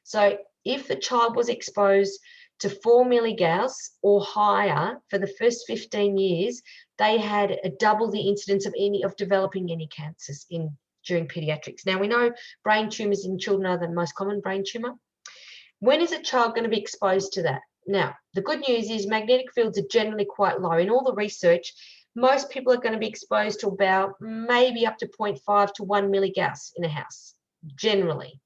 So if the child was exposed to 4 milligauss or higher for the first 15 years, they had a double the incidence of developing any cancers during pediatrics. Now, we know brain tumours in children are the most common brain tumour. When is a child going to be exposed to that? Now, the good news is magnetic fields are generally quite low. In all the research, most people are going to be exposed to about maybe up to 0.5 to 1 milligauss in a house, generally.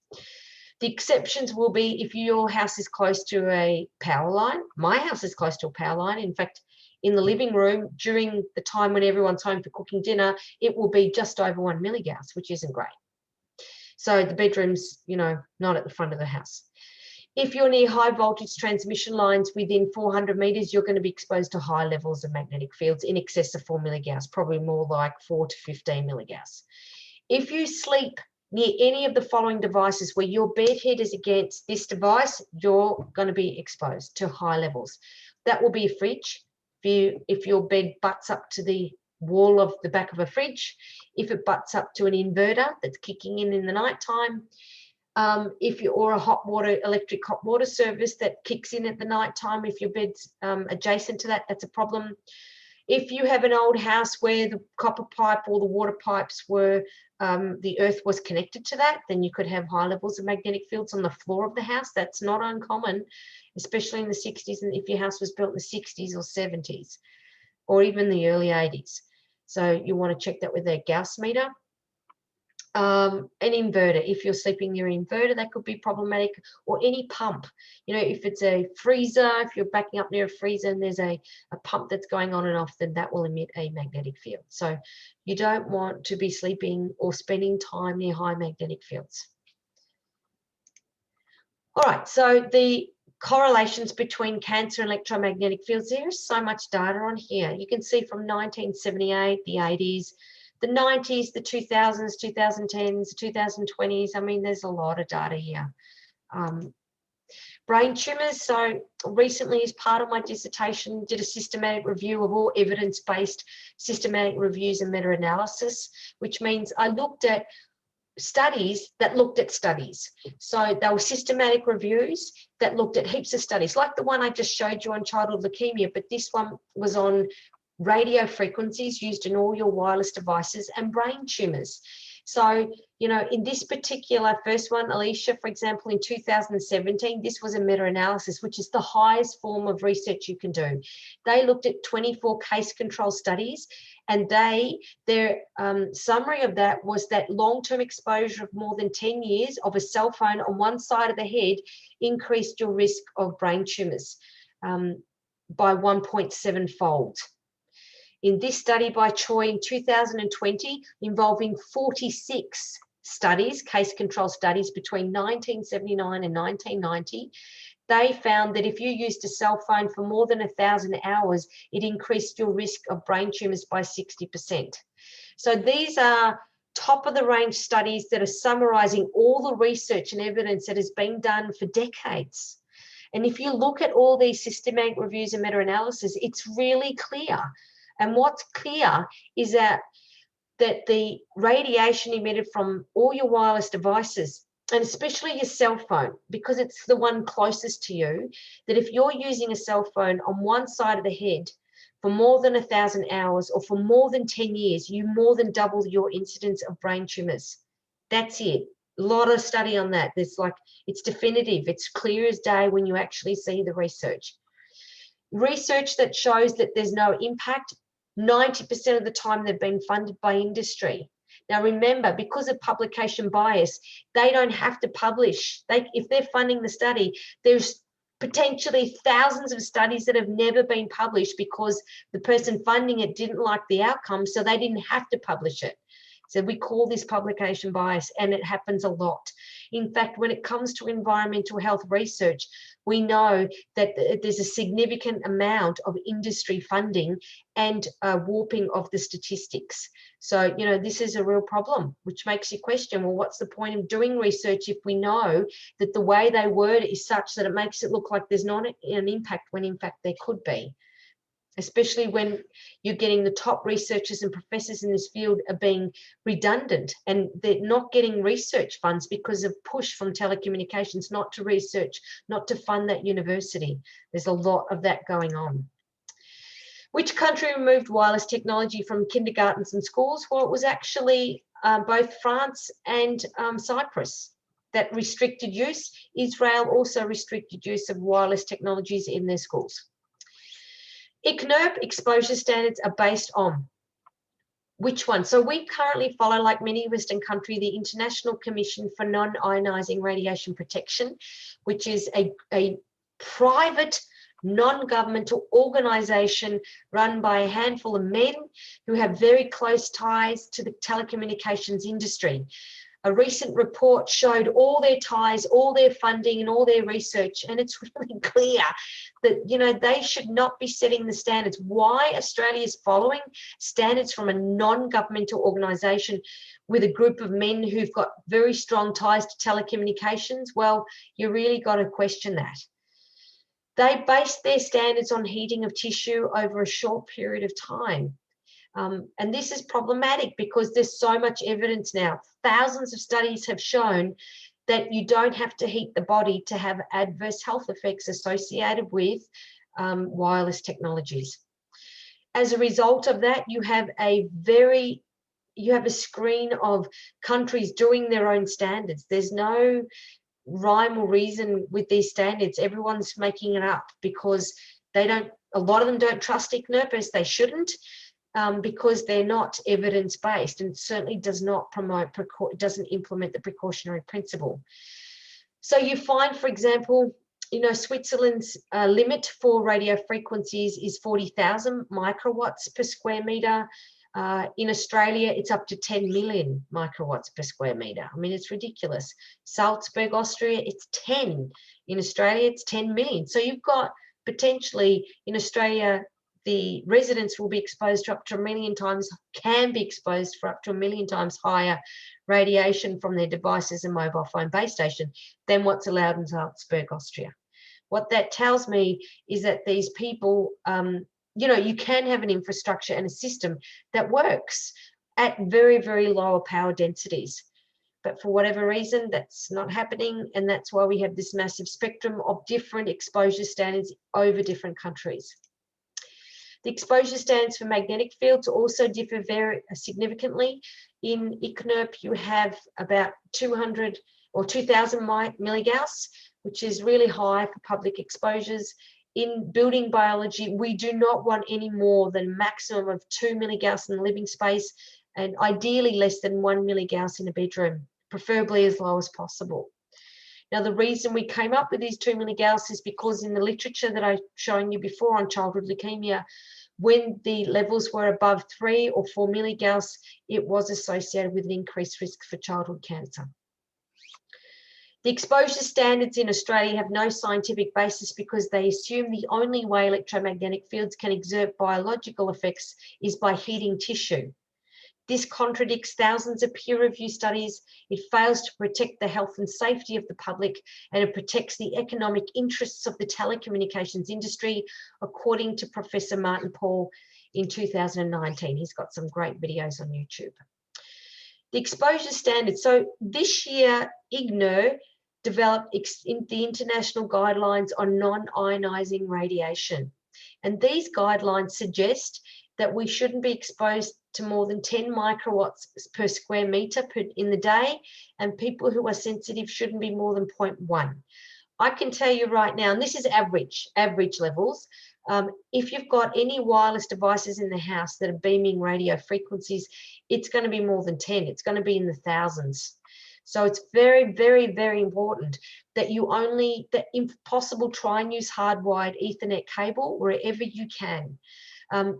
The exceptions will be if your house is close to a power line. My house is close to a power line. In fact, in the living room, during the time when everyone's home for cooking dinner, it will be just over 1 milligauss, which isn't great. So the bedroom's, not at the front of the house. If you're near high voltage transmission lines within 400 meters, you're going to be exposed to high levels of magnetic fields in excess of 4 milligauss, probably more like 4 to 15 milligauss. If you sleep near any of the following devices where your bed head is against this device, you're going to be exposed to high levels. That will be a fridge. If your bed butts up to the wall of the back of a fridge, if it butts up to an inverter that's kicking in the nighttime, or a electric hot water service that kicks in at the night time, if your bed's adjacent to that, that's a problem. If you have an old house where the copper pipe or the water pipes were, the earth was connected to that, then you could have high levels of magnetic fields on the floor of the house. That's not uncommon, especially in the 60s, and if your house was built in the 60s or 70s, or even the early 80s. So you want to check that with a Gauss meter. An inverter, if you're sleeping near an inverter, that could be problematic, or any pump. If it's a freezer, if you're backing up near a freezer and there's a pump that's going on and off, then that will emit a magnetic field. So you don't want to be sleeping or spending time near high magnetic fields. All right, so the correlations between cancer and electromagnetic fields, there is so much data on here. You can see from 1978, the 80s, the 90s, the 2000s, 2010s, the 2020s. I mean, there's a lot of data here. Brain tumours, so recently as part of my dissertation, did a systematic review of all evidence-based systematic reviews and meta-analysis, which means I looked at studies that looked at studies. So there were systematic reviews that looked at heaps of studies, like the one I just showed you on childhood leukemia, but this one was on radio frequencies used in all your wireless devices and brain tumours. So, you know, in this particular first one, Alicia, for example, in 2017, this was a meta-analysis, which is the highest form of research you can do. They looked at 24 case control studies, and their summary of that was that long-term exposure of more than 10 years of a cell phone on one side of the head increased your risk of brain tumours by 1.7-fold. In this study by Choi in 2020, involving 46 studies, case control studies between 1979 and 1990, they found that if you used a cell phone for more than 1,000 hours, it increased your risk of brain tumours by 60%. So these are top of the range studies that are summarising all the research and evidence that has been done for decades. And if you look at all these systematic reviews and meta-analysis, it's really clear. And what's clear is that the radiation emitted from all your wireless devices, and especially your cell phone, because it's the one closest to you, that if you're using a cell phone on one side of the head for more than 1,000 hours or for more than 10 years, you more than double your incidence of brain tumours. That's it. A lot of study on that. It's definitive. It's clear as day when you actually see the research. Research that shows that there's no impact, 90% of the time they've been funded by industry. Now remember, because of publication bias, they don't have to publish. If they're funding the study, there's potentially thousands of studies that have never been published because the person funding it didn't like the outcome, so they didn't have to publish it. So we call this publication bias, and it happens a lot. In fact, when it comes to environmental health research, we know that there's a significant amount of industry funding and warping of the statistics. So, you know, this is a real problem, which makes you question, well, what's the point of doing research if we know that the way they word it is such that it makes it look like there's not an impact when in fact there could be? Especially when you're getting the top researchers and professors in this field are being redundant and they're not getting research funds because of push from telecommunications not to research, not to fund that university. There's a lot of that going on. Which country removed wireless technology from kindergartens and schools? Well, it was actually both France and Cyprus that restricted use. Israel also restricted use of wireless technologies in their schools. ICNIRP exposure standards are based on which one? So we currently follow, like many Western countries, the International Commission for Non-Ionizing Radiation Protection, which is a private non-governmental organisation run by a handful of men who have very close ties to the telecommunications industry. A recent report showed all their ties, all their funding and all their research, and it's really clear that, you know, they should not be setting the standards. Why Australia is following standards from a non-governmental organisation with a group of men who've got very strong ties to telecommunications? Well, you really got to question that. They base their standards on heating of tissue over a short period of time. And this is problematic because there's so much evidence now. Thousands of studies have shown that you don't have to heat the body to have adverse health effects associated with wireless technologies. As a result of that, you have a screen of countries doing their own standards. There's no rhyme or reason with these standards. Everyone's making it up because a lot of them don't trust ICNIRP, as they shouldn't. Because they're not evidence-based and certainly does not doesn't implement the precautionary principle. So you find, for example, you know, Switzerland's limit for radio frequencies is 40,000 microwatts per square meter. In Australia, it's up to 10 million microwatts per square metre. I mean, it's ridiculous. Salzburg, Austria, it's 10. In Australia, it's 10 million. So you've got potentially in Australia, the residents will be exposed to up to 1 million times, can be exposed for up to 1 million times higher radiation from their devices and mobile phone base station than what's allowed in Salzburg, Austria. What that tells me is that these people, you know, you can have an infrastructure and a system that works at very, very lower power densities. But for whatever reason, that's not happening. And that's why we have this massive spectrum of different exposure standards over different countries. The exposure standards for magnetic fields also differ very significantly. In ICNIRP, you have about 200 or 2000 milligauss, which is really high for public exposures. In building biology, we do not want any more than maximum of 2 milligauss in the living space, and ideally less than 1 milligauss in a bedroom, preferably as low as possible. Now, the reason we came up with these 2 milligauss is because in the literature that I've shown you before on childhood leukemia, when the levels were above 3 or 4 milligauss, it was associated with an increased risk for childhood cancer. The exposure standards in Australia have no scientific basis because they assume the only way electromagnetic fields can exert biological effects is by heating tissue. This contradicts thousands of peer-reviewed studies. It fails to protect the health and safety of the public, and it protects the economic interests of the telecommunications industry, according to Professor Martin Paul in 2019. He's got some great videos on YouTube. The exposure standards. So this year, IGNIR developed the international guidelines on non-ionizing radiation. And these guidelines suggest that we shouldn't be exposed to more than 10 microwatts per square metre in the day, and people who are sensitive shouldn't be more than 0.1. I can tell you right now, and this is average levels, if you've got any wireless devices in the house that are beaming radio frequencies, it's going to be more than 10. It's going to be in the thousands. So it's very, very, very important that you only, that if possible, try and use hardwired Ethernet cable wherever you can.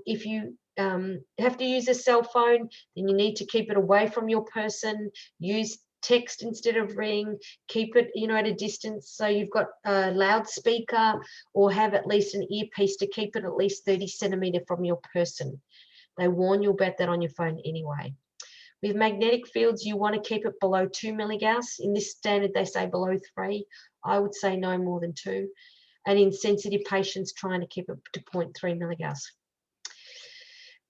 If you have to use a cell phone, then you need to keep it away from your person. Use text instead of ring. Keep it, you know, at a distance. So you've got a loudspeaker, or have at least an earpiece to keep it at least 30 centimetres from your person. They warn you about that on your phone anyway. With magnetic fields, you want to keep it below 2 milligauss. In this standard, they say below 3. I would say no more than 2. And in sensitive patients, trying to keep it to 0.3 milligauss.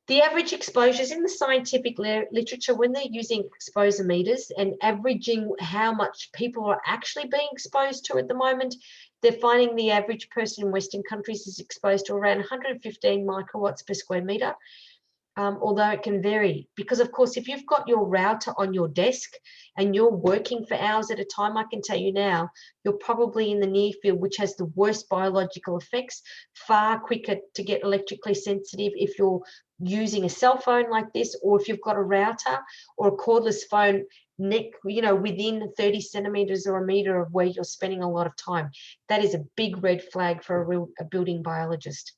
The average exposures in the scientific literature, when they're using exposometers and averaging how much people are actually being exposed to at the moment, they're finding the average person in Western countries is exposed to around 115 microwatts per square metre. Although it can vary, because of course, if you've got your router on your desk and you're working for hours at a time, I can tell you now, you're probably in the near field, which has the worst biological effects, far quicker to get electrically sensitive if you're using a cell phone like this, or if you've got a router or a cordless phone, you know, within 30 centimeters or a meter of where you're spending a lot of time. That is a big red flag for a building biologist.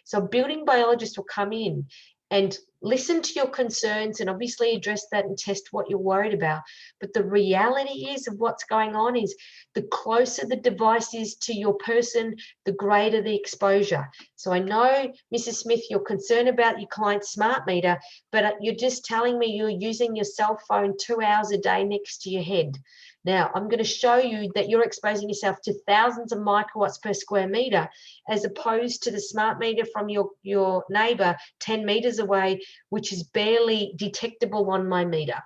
So a building biologist will come in and listen to your concerns and obviously address that and test what you're worried about. But the reality is of what's going on is the closer the device is to your person, the greater the exposure. So I know, Mrs. Smith, you're concerned about your client's smart meter, but you're just telling me you're using your cell phone 2 hours a day next to your head. Now, I'm going to show you that you're exposing yourself to thousands of microwatts per square metre, as opposed to the smart meter from your neighbour 10 metres away, which is barely detectable on my meter.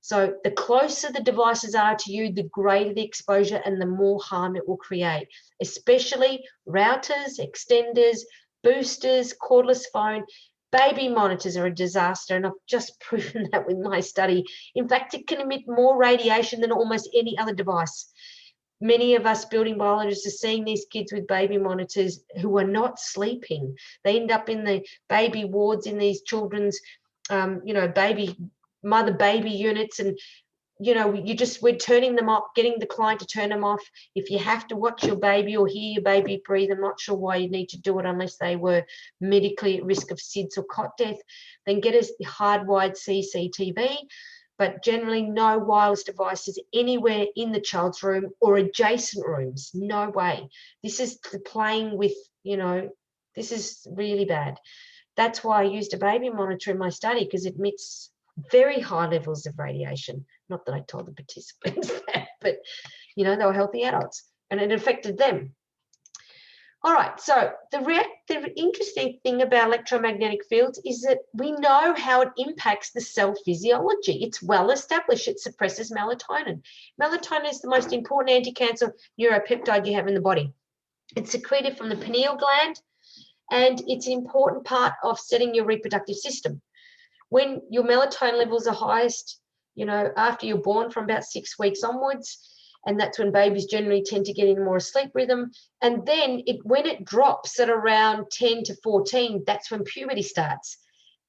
So the closer the devices are to you, the greater the exposure and the more harm it will create, especially routers, extenders, boosters, cordless phone. Baby monitors are a disaster, and I've just proven that with my study. In fact, it can emit more radiation than almost any other device. Many of us building biologists are seeing these kids with baby monitors who are not sleeping. They end up in the baby wards in these children's, you know, mother-baby units, and you know, we're turning them off, getting the client to turn them off. If you have to watch your baby or hear your baby breathe, I'm not sure why you need to do it unless they were medically at risk of SIDS or cot death, then get a hardwired CCTV. But generally no wireless devices anywhere in the child's room or adjacent rooms. No way. This is playing with, you know, this is really bad. That's why I used a baby monitor in my study, because it emits very high levels of radiation. Not that I told the participants that, but, you know, they were healthy adults and it affected them. All right, so the interesting thing about electromagnetic fields is that we know how it impacts the cell physiology. It's well established. It suppresses melatonin. Melatonin is the most important anti-cancer neuropeptide you have in the body. It's secreted from the pineal gland, and it's an important part of setting your reproductive system. When your melatonin levels are highest, you know, after you're born, from about 6 weeks onwards, and that's when babies generally tend to get in more sleep rhythm. And then when it drops at around 10 to 14, that's when puberty starts.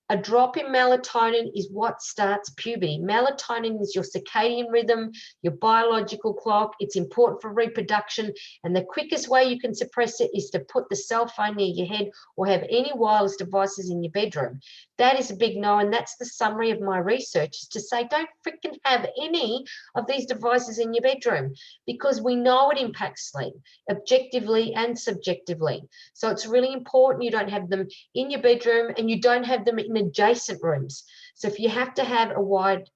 A drop in melatonin is what starts puberty. Melatonin is your circadian rhythm, your biological clock. It's important for reproduction. And the quickest way you can suppress it is to put the cell phone near your head or have any wireless devices in your bedroom. That is a big no. And that's the summary of my research, is to say, don't freaking have any of these devices in your bedroom, because we know it impacts sleep objectively and subjectively. So it's really important you don't have them in your bedroom and you don't have them in adjacent rooms. So if you have to have a wireless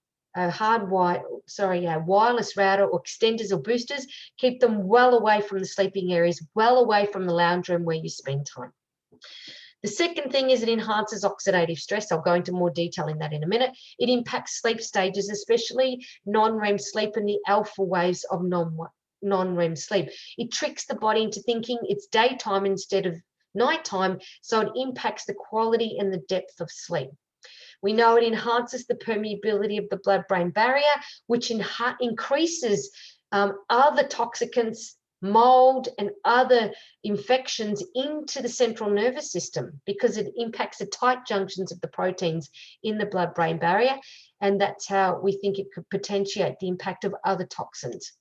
router or extenders or boosters, keep them well away from the sleeping areas, well away from the lounge room where you spend time. The second thing is it enhances oxidative stress. I'll go into more detail in that in a minute. It impacts sleep stages, especially non-REM sleep and the alpha waves of non-REM sleep. It tricks the body into thinking it's daytime instead of nighttime, so it impacts the quality and the depth of sleep. We know it enhances the permeability of the blood-brain barrier, which increases other toxicants, mold, and other infections into the central nervous system, because it impacts the tight junctions of the proteins in the blood-brain barrier, and that's how we think it could potentiate the impact of other toxins.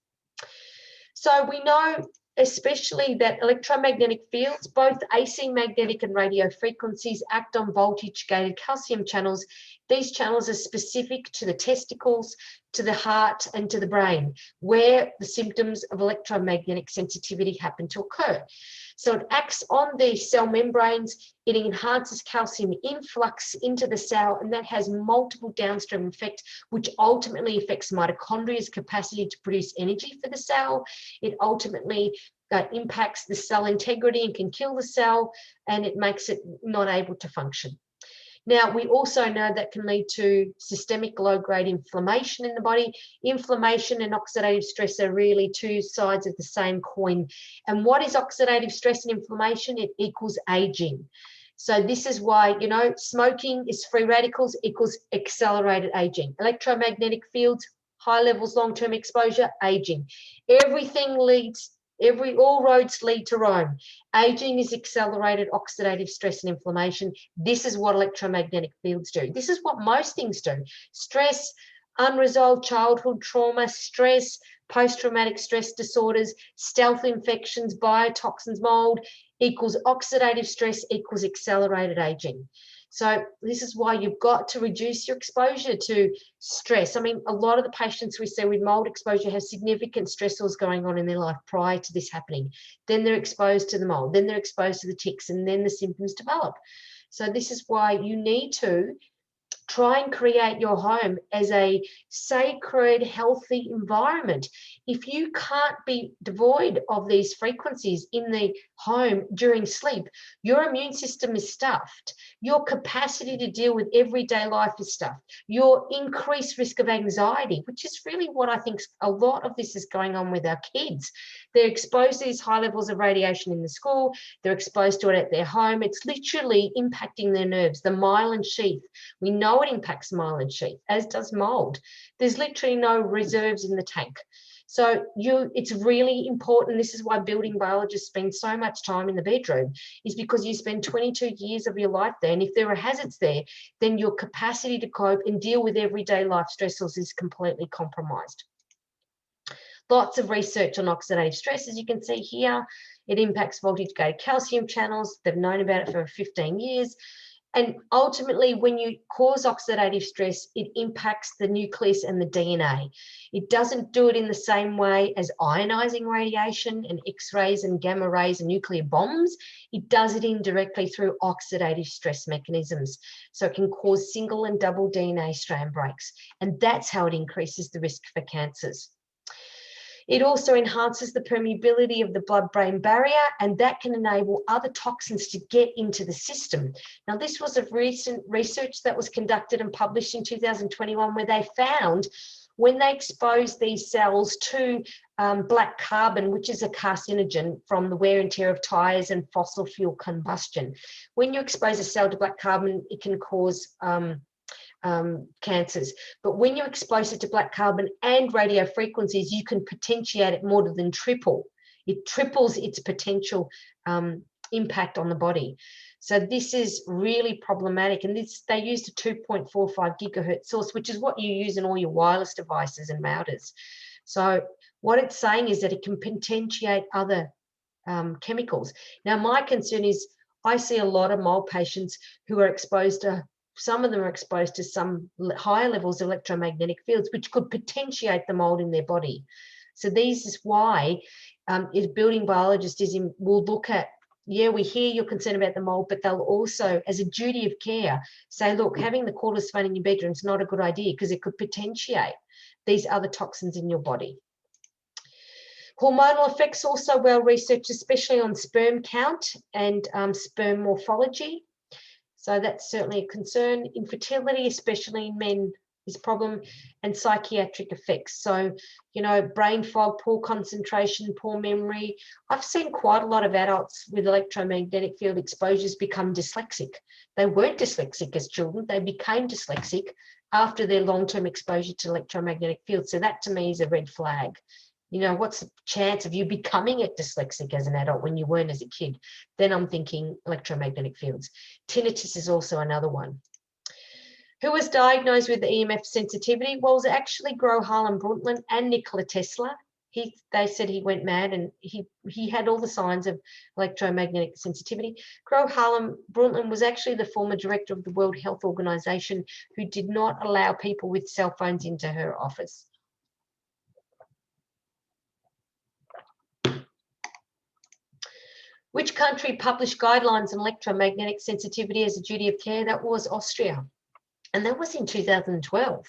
So we know especially that electromagnetic fields, both AC magnetic and radio frequencies, act on voltage-gated calcium channels. These channels are specific to the testicles, to the heart, and to the brain, where the symptoms of electromagnetic sensitivity happen to occur. So it acts on the cell membranes, it enhances calcium influx into the cell, and that has multiple downstream effects, which ultimately affects mitochondria's capacity to produce energy for the cell. It ultimately impacts the cell integrity and can kill the cell, and it makes it not able to function. Now, we also know that can lead to systemic low-grade inflammation in the body. Inflammation and oxidative stress are really two sides of the same coin. And what is oxidative stress and inflammation? It equals aging. So this is why, you know, smoking is free radicals equals accelerated aging. Electromagnetic fields, high levels, long-term exposure, aging. All roads lead to Rome. Aging is accelerated oxidative stress and inflammation. This is what electromagnetic fields do. This is what most things do. Stress, unresolved childhood trauma, stress, post-traumatic stress disorders, stealth infections, biotoxins, mold, equals oxidative stress equals accelerated aging. So this is why you've got to reduce your exposure to stress. I mean, a lot of the patients we see with mold exposure have significant stressors going on in their life prior to this happening. Then they're exposed to the mold, then they're exposed to the ticks, and then the symptoms develop. So this is why you need to try and create your home as a sacred, healthy environment. If you can't be devoid of these frequencies in the home during sleep, your immune system is stuffed. Your capacity to deal with everyday life is stuffed. Your increased risk of anxiety, which is really what I think a lot of this is going on with our kids. They're exposed to these high levels of radiation in the school. They're exposed to it at their home. It's literally impacting their nerves, the myelin sheath. We know it impacts myelin sheath, as does mold. There's literally no reserves in the tank. So it's really important. This is why building biologists spend so much time in the bedroom, is because you spend 22 years of your life there. And if there are hazards there, then your capacity to cope and deal with everyday life stressors is completely compromised. Lots of research on oxidative stress, as you can see here. It impacts voltage-gated calcium channels. They've known about it for 15 years. And ultimately, when you cause oxidative stress, it impacts the nucleus and the DNA. It doesn't do it in the same way as ionizing radiation and X-rays and gamma rays and nuclear bombs. It does it indirectly through oxidative stress mechanisms. So it can cause single and double DNA strand breaks. And that's how it increases the risk for cancers. It also enhances the permeability of the blood-brain barrier, and that can enable other toxins to get into the system. Now, this was a recent research that was conducted and published in 2021, where they found when they exposed these cells to black carbon, which is a carcinogen from the wear and tear of tires and fossil fuel combustion. When you expose a cell to black carbon, it can cause cancers. But when you expose it to black carbon and radio frequencies, you can potentiate it more than triple. It triples its potential impact on the body. So this is really problematic. And they used a 2.45 gigahertz source, which is what you use in all your wireless devices and routers. So what it's saying is that it can potentiate other chemicals. Now, my concern is I see a lot of mold patients who are exposed to, some of them are exposed to some higher levels of electromagnetic fields, which could potentiate the mold in their body. So this is why building biologists will look at, yeah, we hear you're concerned about the mold, but they'll also, as a duty of care, say, look, having the cordless fan in your bedroom is not a good idea because it could potentiate these other toxins in your body. Hormonal effects also well researched, especially on sperm count and sperm morphology. So that's certainly a concern. Infertility, especially in men, is a problem, and psychiatric effects. So, you know, brain fog, poor concentration, poor memory. I've seen quite a lot of adults with electromagnetic field exposures become dyslexic. They weren't dyslexic as children. They became dyslexic after their long-term exposure to electromagnetic fields. So that to me is a red flag. You know, what's the chance of you becoming a dyslexic as an adult when you weren't as a kid? Then I'm thinking electromagnetic fields. Tinnitus is also another one. Who was diagnosed with the EMF sensitivity? Well, it was actually Gro Harlem Brundtland and Nikola Tesla. They said he went mad, and he had all the signs of electromagnetic sensitivity. Gro Harlem Brundtland was actually the former director of the World Health Organization, who did not allow people with cell phones into her office. Which country published guidelines on electromagnetic sensitivity as a duty of care? That was Austria, and that was in 2012.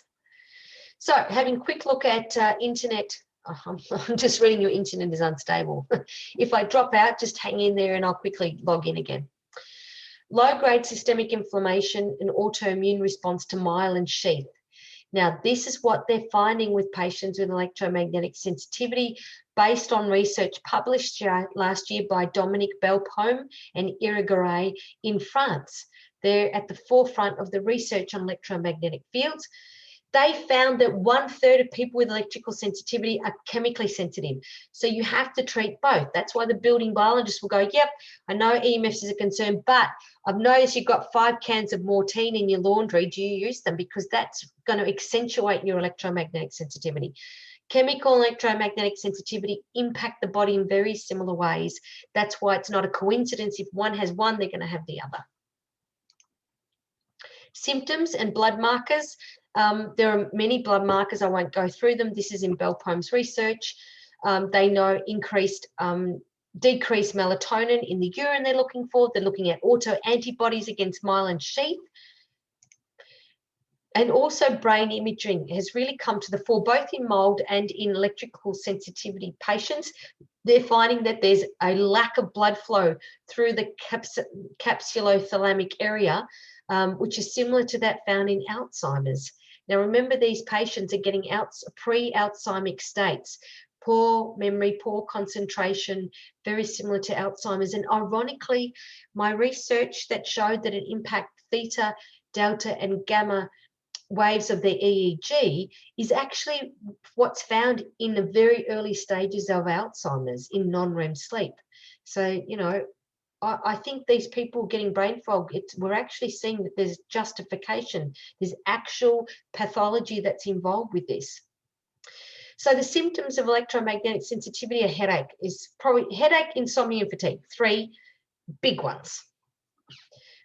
So having a quick look at internet, I'm just reading your internet is unstable. If I drop out, just hang in there and I'll quickly log in again. Low-grade systemic inflammation and autoimmune response to myelin sheath. Now, this is what they're finding with patients with electromagnetic sensitivity based on research published last year by Dominique Belpomme and Irigaray in France. They're at the forefront of the research on electromagnetic fields. They found that 1/3 of people with electrical sensitivity are chemically sensitive. So you have to treat both. That's why the building biologist will go, yep, I know EMFs is a concern, but I've noticed you've got 5 cans of Mortein in your laundry. Do you use them? Because that's going to accentuate your electromagnetic sensitivity. Chemical and electromagnetic sensitivity impact the body in very similar ways. That's why it's not a coincidence. If one has one, they're going to have the other. Symptoms and blood markers. There are many blood markers. I won't go through them. This is in Belpomme's research. They know decreased melatonin in the urine they're looking for. They're looking at autoantibodies against myelin sheath. And also brain imaging has really come to the fore, both in mold and in electrical sensitivity patients. They're finding that there's a lack of blood flow through the capsulothalamic area, which is similar to that found in Alzheimer's. Now, remember, these patients are getting pre-Alzheimer's states, poor memory, poor concentration, very similar to Alzheimer's. And ironically, my research that showed that it impacts theta, delta, and gamma waves of the EEG is actually what's found in the very early stages of Alzheimer's in non-REM sleep. So, you know, I think these people getting brain fog, we're actually seeing that there's justification, there's actual pathology that's involved with this. So the symptoms of electromagnetic sensitivity are headache, insomnia, and fatigue, 3 big ones.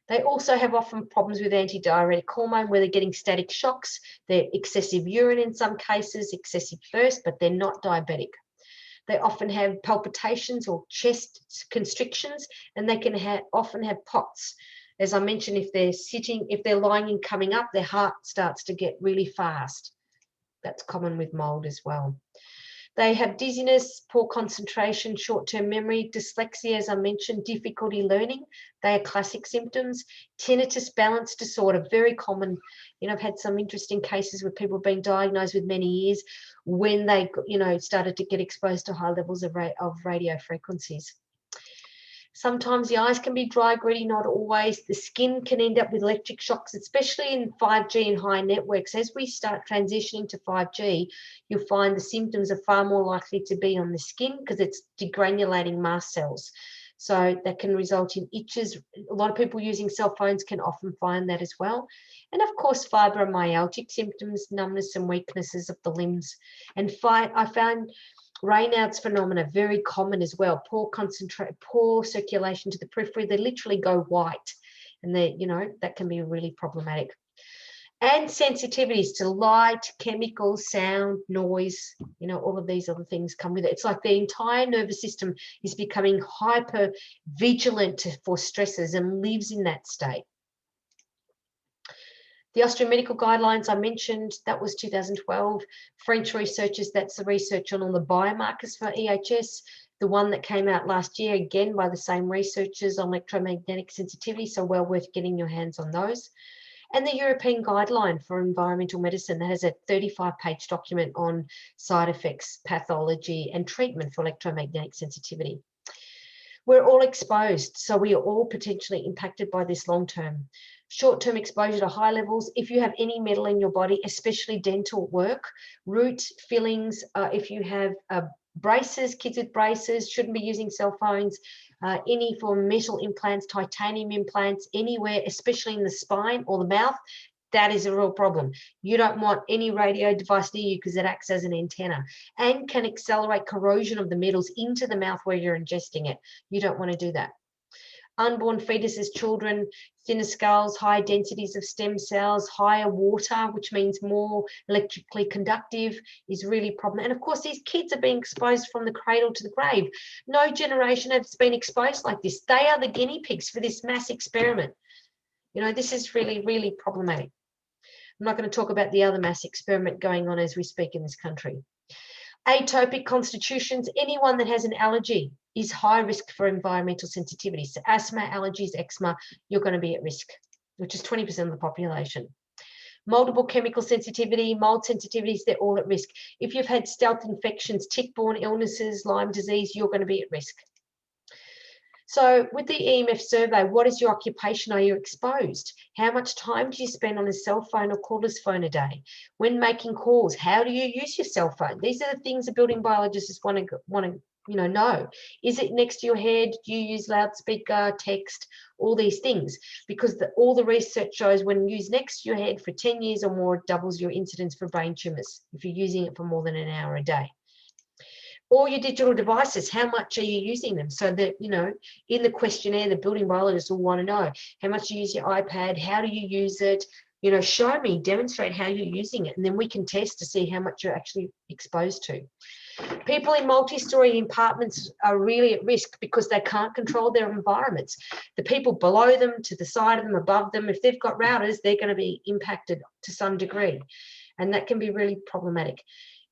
They also have often problems with antidiuretic hormone where they're getting static shocks, they're excessive urine in some cases, excessive thirst, but they're not diabetic. They often have palpitations or chest constrictions, and they can often have POTS. As I mentioned, if they're lying and coming up, their heart starts to get really fast. That's common with mold as well. They have dizziness, poor concentration, short-term memory, dyslexia, as I mentioned, difficulty learning. They are classic symptoms. Tinnitus, balance disorder, very common. You know, I've had some interesting cases where people have been diagnosed with many ears when they, you know, started to get exposed to high levels of radio frequencies. Sometimes the eyes can be dry, gritty, not always. The skin can end up with electric shocks, especially in 5G and high networks. As we start transitioning to 5G, you'll find the symptoms are far more likely to be on the skin because it's degranulating mast cells. So that can result in itches. A lot of people using cell phones can often find that as well. And of course, fibromyalgic symptoms, numbness and weaknesses of the limbs. And I found Raynaud's phenomena very common as well. Poor circulation to the periphery. They literally go white, and they, you know, that can be really problematic. And sensitivities to light, chemicals, sound, noise, you know, all of these other things come with it. It's like the entire nervous system is becoming hyper vigilant for stresses and lives in that state. The Austrian medical guidelines I mentioned, that was 2012. French researchers, that's the research on all the biomarkers for EHS. The one that came out last year, again, by the same researchers on electromagnetic sensitivity, so well worth getting your hands on those. And the European guideline for environmental medicine that has a 35-page document on side effects, pathology, and treatment for electromagnetic sensitivity. We're all exposed, so we are all potentially impacted by this long-term. Short-term exposure to high levels, if you have any metal in your body, especially dental work, roots, fillings, if you have braces, kids with braces, shouldn't be using cell phones, any for metal implants, titanium implants, anywhere, especially in the spine or the mouth, that is a real problem. You don't want any radio device near you because it acts as an antenna and can accelerate corrosion of the metals into the mouth where you're ingesting it. You don't want to do that. Unborn fetuses, children, thinner skulls, high densities of stem cells, higher water, which means more electrically conductive, is really a problem. And of course, these kids are being exposed from the cradle to the grave. No generation has been exposed like this. They are the guinea pigs for this mass experiment. You know, this is really, really problematic. I'm not going to talk about the other mass experiment going on as we speak in this country. Atopic constitutions, anyone that has an allergy is high risk for environmental sensitivity. So asthma, allergies, eczema, you're going to be at risk, which is 20% of the population. Multiple chemical sensitivity, mold sensitivities, they're all at risk. If you've had stealth infections, tick-borne illnesses, Lyme disease, you're going to be at risk. So with the EMF survey, what is your occupation? Are you exposed? How much time do you spend on a cell phone or cordless phone a day? When making calls, how do you use your cell phone? These are the things the building biologists want to know. Is it next to your head? Do you use loudspeaker, text, all these things? Because all the research shows when used next to your head for 10 years or more, it doubles your incidence for brain tumors if you're using it for more than an hour a day. Or your digital devices, how much are you using them? So that, you know, in the questionnaire, the building biologists will want to know how much you use your iPad, how do you use it? You know, show me, demonstrate how you're using it, and then we can test to see how much you're actually exposed to. People in multi-story apartments are really at risk because they can't control their environments. The people below them, to the side of them, above them, if they've got routers, they're going to be impacted to some degree, and that can be really problematic.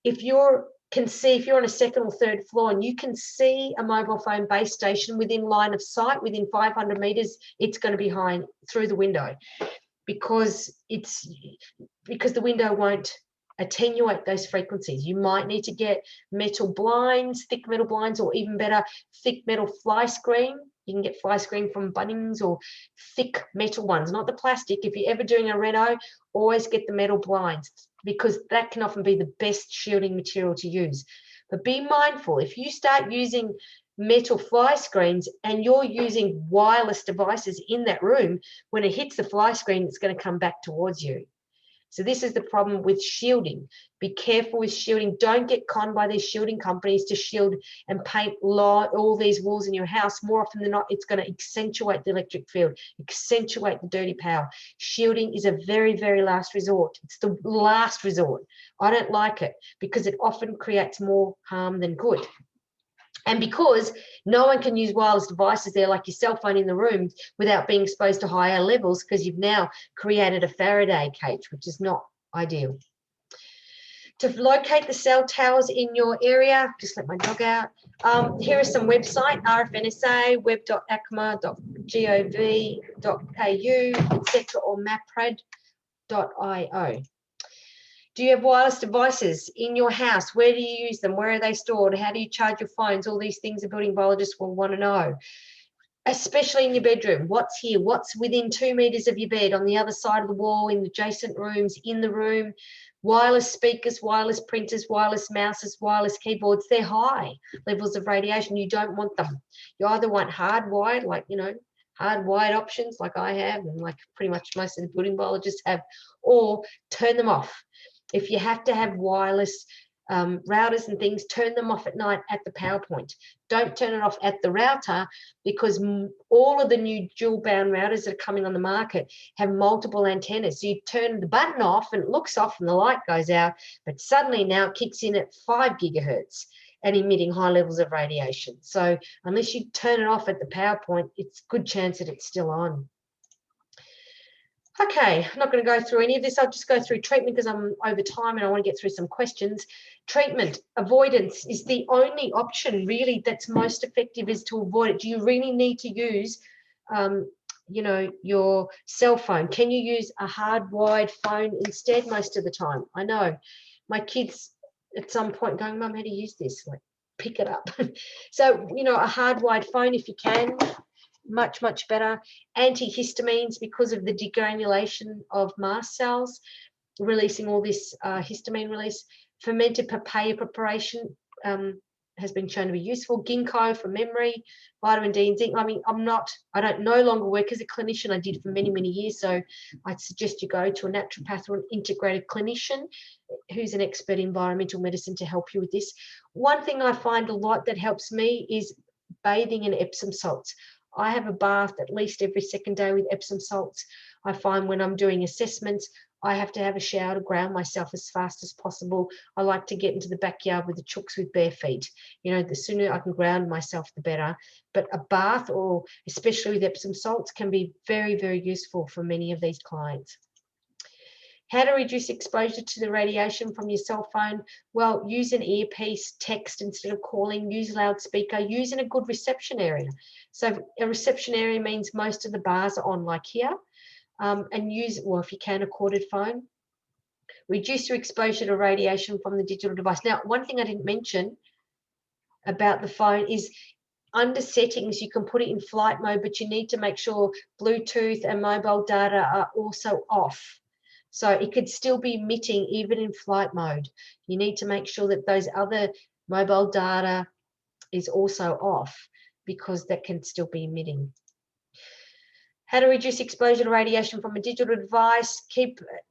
If you're on a second or third floor and you can see a mobile phone base station within line of sight, within 500 meters, it's going to be high through the window because the window won't attenuate those frequencies. You might need to get metal blinds, thick metal blinds, or even better, thick metal fly screen You can get fly screen from Bunnings or thick metal ones, not the plastic. If you're ever doing a reno, always get the metal blinds because that can often be the best shielding material to use. But be mindful, if you start using metal fly screens and you're using wireless devices in that room, when it hits the fly screen, it's going to come back towards you. So this is the problem with shielding. Be careful with shielding. Don't get conned by these shielding companies to shield and paint all these walls in your house. More often than not, it's going to accentuate the electric field, accentuate the dirty power. Shielding is a very, very last resort. It's the last resort. I don't like it because it often creates more harm than good. And because no one can use wireless devices there like your cell phone in the room without being exposed to higher levels, because you've now created a Faraday cage, which is not ideal. To locate the cell towers in your area, just let my dog out. Here are some websites: RFNSA, web.acma.gov.au, etc., or maprad.io. Do you have wireless devices in your house? Where do you use them? Where are they stored? How do you charge your phones? All these things a building biologist will want to know, especially in your bedroom. What's here? What's within 2 meters of your bed, on the other side of the wall, in adjacent rooms, in the room? Wireless speakers, wireless printers, wireless mouses, wireless keyboards, they're high levels of radiation. You don't want them. You either want hardwired, like, hardwired options like I have and like pretty much most of the building biologists have, or turn them off. If you have to have wireless routers and things, turn them off at night at the power point. Don't turn it off at the router, because all of the new dual band routers that are coming on the market have multiple antennas. So you turn the button off and it looks off and the light goes out, but suddenly now it kicks in at 5 gigahertz and emitting high levels of radiation. So unless you turn it off at the power point, it's a good chance that it's still on. Okay, I'm not going to go through any of this. I'll just go through treatment because I'm over time and I want to get through some questions. Treatment, avoidance is the only option really that's most effective, is to avoid it. Do you really need to use, your cell phone? Can you use a hardwired phone instead most of the time? I know my kids at some point going, Mum, how do you use this? Like, pick it up. So, a hardwired phone if you can. Much, much better. Antihistamines, because of the degranulation of mast cells, releasing all this histamine release. Fermented papaya preparation has been shown to be useful. Ginkgo for memory, vitamin D and zinc. I mean, I don't no longer work as a clinician. I did for many, many years. So I'd suggest you go to a naturopath or an integrated clinician who's an expert in environmental medicine to help you with this. One thing I find a lot that helps me is bathing in Epsom salts. I have a bath at least every second day with Epsom salts. I find when I'm doing assessments, I have to have a shower to ground myself as fast as possible. I like to get into the backyard with the chooks with bare feet. The sooner I can ground myself, the better. But a bath, or especially with Epsom salts, can be very, very useful for many of these clients. How to reduce exposure to the radiation from your cell phone? Well, use an earpiece, text instead of calling, use loudspeaker, use in a good reception area. So a reception area means most of the bars are on, like here, and use, well, if you can, a corded phone. Reduce your exposure to radiation from the digital device. Now, one thing I didn't mention about the phone is under settings, you can put it in flight mode, but you need to make sure Bluetooth and mobile data are also off. So it could still be emitting even in flight mode. You need to make sure that those other mobile data is also off, because that can still be emitting. How to reduce exposure to radiation from a digital device?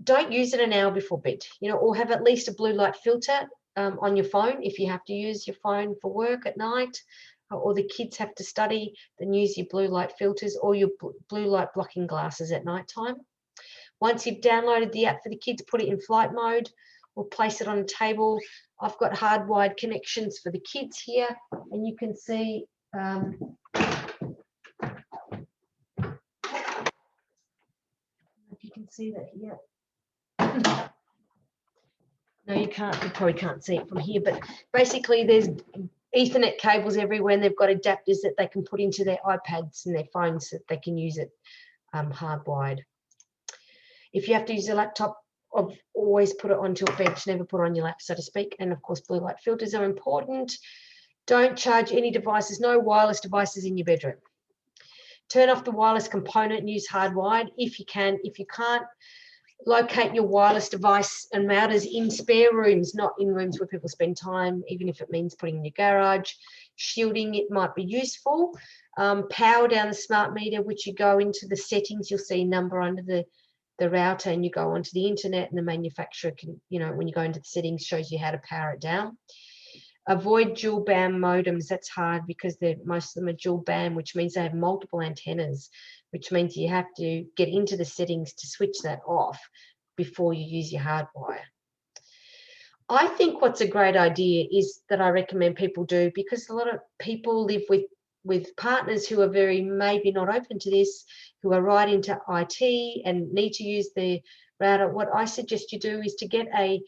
Don't use it an hour before bed, or have at least a blue light filter on your phone if you have to use your phone for work at night, or the kids have to study, then use your blue light filters or your blue light blocking glasses at night time. Once you've downloaded the app for the kids, put it in flight mode or place it on a table. I've got hardwired connections for the kids here, and you can see if you can see that here. No, you can't. You probably can't see it from here, but basically there's Ethernet cables everywhere, and they've got adapters that they can put into their iPads and their phones so that they can use it hardwired. If you have to use a laptop, always put it onto a bench, never put it on your lap, so to speak. And of course, blue light filters are important. Don't charge any devices, no wireless devices in your bedroom. Turn off the wireless component and use hardwired if you can. If you can't, locate your wireless device and routers in spare rooms, not in rooms where people spend time, even if it means putting in your garage. Shielding it might be useful. Power down the smart meter, which you go into the settings, you'll see a number under the router, and you go onto the internet, and the manufacturer can, when you go into the settings, shows you how to power it down. Avoid dual band modems. That's hard because most of them are dual band, which means they have multiple antennas, which means you have to get into the settings to switch that off before you use your hardwire. I think what's a great idea is that I recommend people do, because a lot of people live with partners who are maybe not open to this, who are right into IT and need to use the router. What I suggest you do is to get a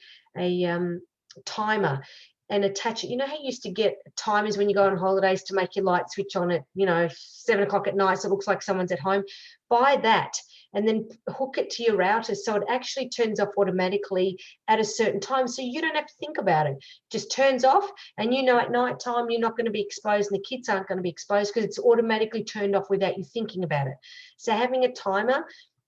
timer and attach it. You know how you used to get timers when you go on holidays to make your light switch on at 7 o'clock at night, so it looks like someone's at home? Buy that and then hook it to your router so it actually turns off automatically at a certain time, so you don't have to think about it. It just turns off, and at night time you're not going to be exposed, and the kids aren't going to be exposed because it's automatically turned off without you thinking about it. So having a timer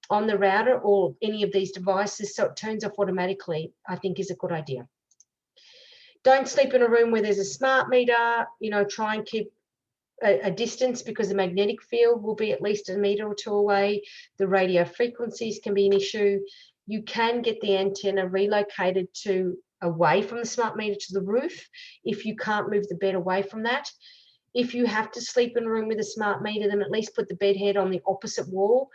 on the router or any of these devices so it turns off automatically, I think is a good idea. Don't sleep in a room where there's a smart meter. Try and keep a distance, because the magnetic field will be at least 1 meter or 2 away. The radio frequencies can be an issue. You can get the antenna relocated away from the smart meter to the roof if you can't move the bed away from that. If you have to sleep in a room with a smart meter, then at least put the bed head on the opposite wall.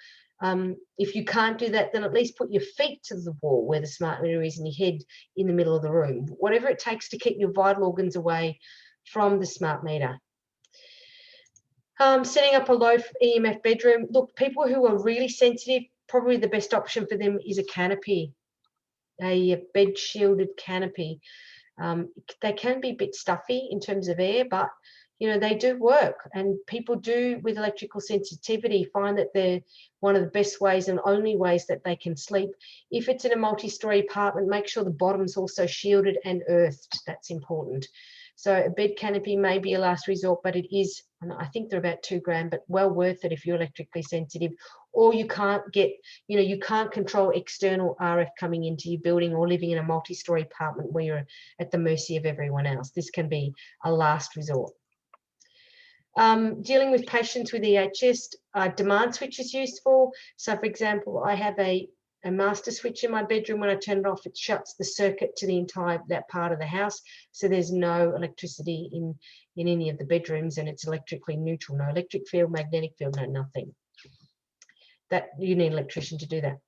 If you can't do that, then at least put your feet to the wall where the smart meter is and your head in the middle of the room. Whatever it takes to keep your vital organs away from the smart meter. Setting up a low EMF bedroom. Look, people who are really sensitive, probably the best option for them is a canopy, a bed shielded canopy. They can be a bit stuffy in terms of air, but they do work, and people do with electrical sensitivity find that they're one of the best ways and only ways that they can sleep. If it's in a multi-story apartment, make sure the bottom's also shielded and earthed. That's important. So a bed canopy may be a last resort, but it is, and I think they're about $2 grand, but well worth it if you're electrically sensitive, or you can't get, you can't control external RF coming into your building, or living in a multi-story apartment where you're at the mercy of everyone else. This can be a last resort. Dealing with patients with EHS, demand switch is useful. So for example, I have a master switch in my bedroom. When I turn it off, it shuts the circuit to that part of the house, so there's no electricity in any of the bedrooms, and it's electrically neutral. No electric field, magnetic field, no nothing. That you need an electrician to do that.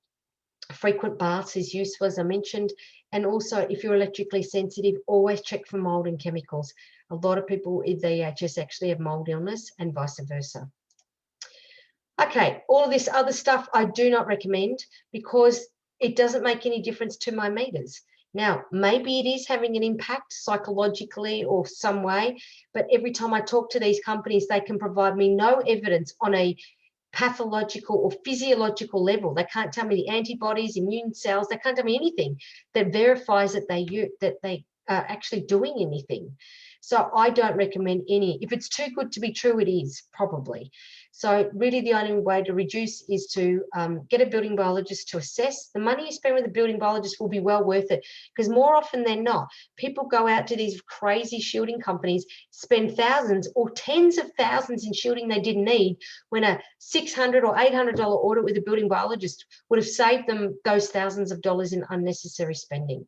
Frequent baths is useful, as I mentioned, and also if you're electrically sensitive, always check for mold and chemicals. A lot of people with EHS actually have mold illness, and vice versa. Okay, all of this other stuff I do not recommend, because it doesn't make any difference to my meters. Now, maybe it is having an impact psychologically or some way, but every time I talk to these companies, they can provide me no evidence on a pathological or physiological level. They can't tell me the antibodies, immune cells, they can't tell me anything that verifies that they are actually doing anything. So I don't recommend any. If it's too good to be true, it is probably. So really the only way to reduce is to get a building biologist to assess. The money you spend with a building biologist will be well worth it, because more often than not, people go out to these crazy shielding companies, spend thousands or tens of thousands in shielding they didn't need, when a $600 or $800 audit with a building biologist would have saved them those thousands of dollars in unnecessary spending.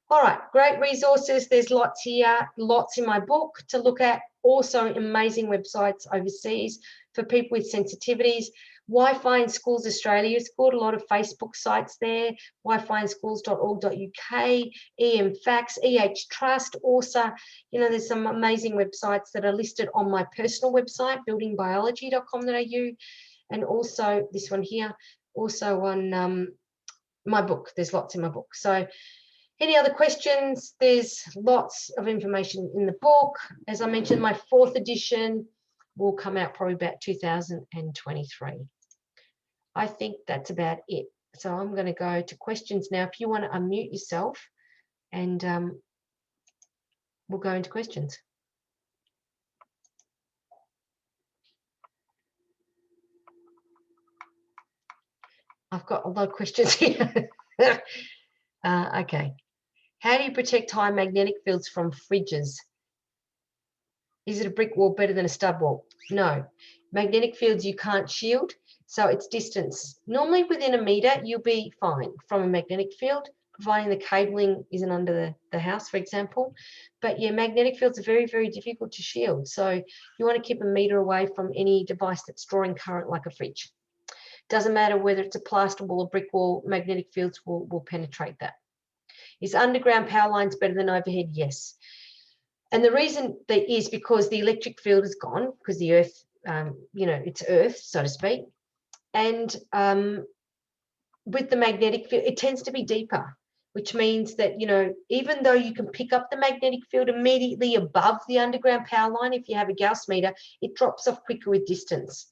All right, great resources. There's lots here, lots in my book to look at. Also amazing websites overseas for people with sensitivities. Wi-Fi in Schools Australia is good. A lot of Facebook sites there. wifiinschools.org.uk, EM Facts, Trust. Also, there's some amazing websites that are listed on my personal website, buildingbiology.com.au, and also this one here, also on my book. There's lots in my book. So any other questions? There's lots of information in the book. As I mentioned, my 4th edition will come out probably about 2023. I think that's about it. So I'm going to go to questions now. If you want to unmute yourself, and we'll go into questions. I've got a lot of questions here. Okay. How do you protect high magnetic fields from fridges? Is it a brick wall better than a stud wall? No. Magnetic fields you can't shield, so it's distance. Normally within a meter, you'll be fine from a magnetic field, providing the cabling isn't under the house, for example. But yeah, magnetic fields are very, very difficult to shield. So you want to keep a meter away from any device that's drawing current like a fridge. Doesn't matter whether it's a plaster wall or brick wall, magnetic fields will penetrate that. Is underground power lines better than overhead? Yes. And the reason that is because the electric field is gone, because the earth, it's earth, so to speak. And with the magnetic field, it tends to be deeper, which means that, even though you can pick up the magnetic field immediately above the underground power line, if you have a Gauss meter, it drops off quicker with distance.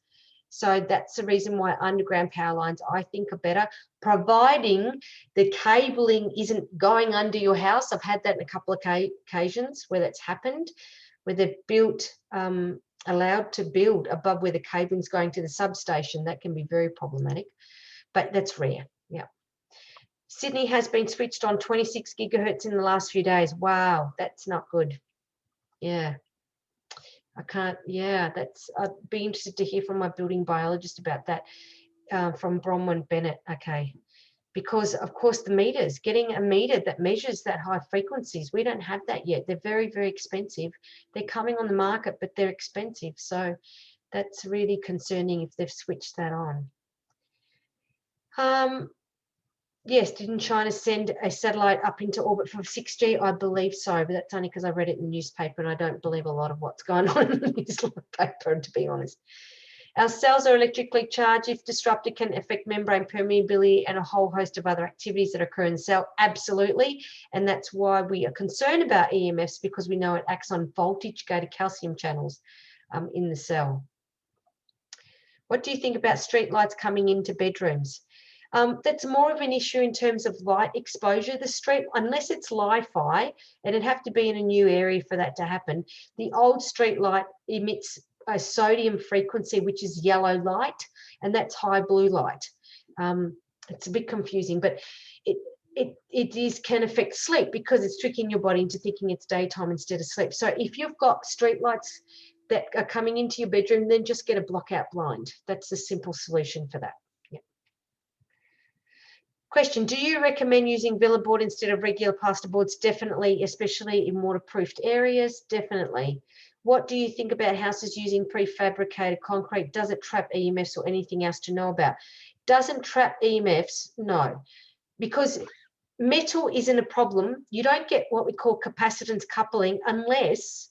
So that's the reason why underground power lines, I think, are better, providing the cabling isn't going under your house. I've had that in a couple of occasions where that's happened, where they've built, allowed to build above where the cabling's going to the substation. That can be very problematic, but that's rare. Yeah. Sydney has been switched on 26 gigahertz in the last few days. Wow, that's not good. Yeah. I can't, yeah, I'd be interested to hear from my building biologist about that, from Bronwyn Bennett. Okay. Because of course the meters, getting a meter that measures that high frequencies, we don't have that yet. They're very, very expensive. They're coming on the market, but they're expensive. So that's really concerning if they've switched that on. Yes, didn't China send a satellite up into orbit for 6G? I believe so, but that's only because I read it in the newspaper and I don't believe a lot of what's going on in the newspaper, to be honest. Our cells are electrically charged. If disrupted, can affect membrane permeability and a whole host of other activities that occur in the cell. Absolutely. And that's why we are concerned about EMFs, because we know it acts on voltage-gated calcium channels in the cell. What do you think about street lights coming into bedrooms? That's more of an issue in terms of light exposure. The street, unless it's Li-Fi, and it'd have to be in a new area for that to happen, the old street light emits a sodium frequency, which is yellow light, and that's high blue light. It's a bit confusing, but it can affect sleep because it's tricking your body into thinking it's daytime instead of sleep. So if you've got street lights that are coming into your bedroom, then just get a blockout blind. That's the simple solution for that. Question, do you recommend using villa board instead of regular plaster boards? Definitely, especially in waterproofed areas, definitely. What do you think about houses using prefabricated concrete? Does it trap EMFs or anything else to know about? Doesn't trap EMFs? No, because metal isn't a problem. You don't get what we call capacitance coupling unless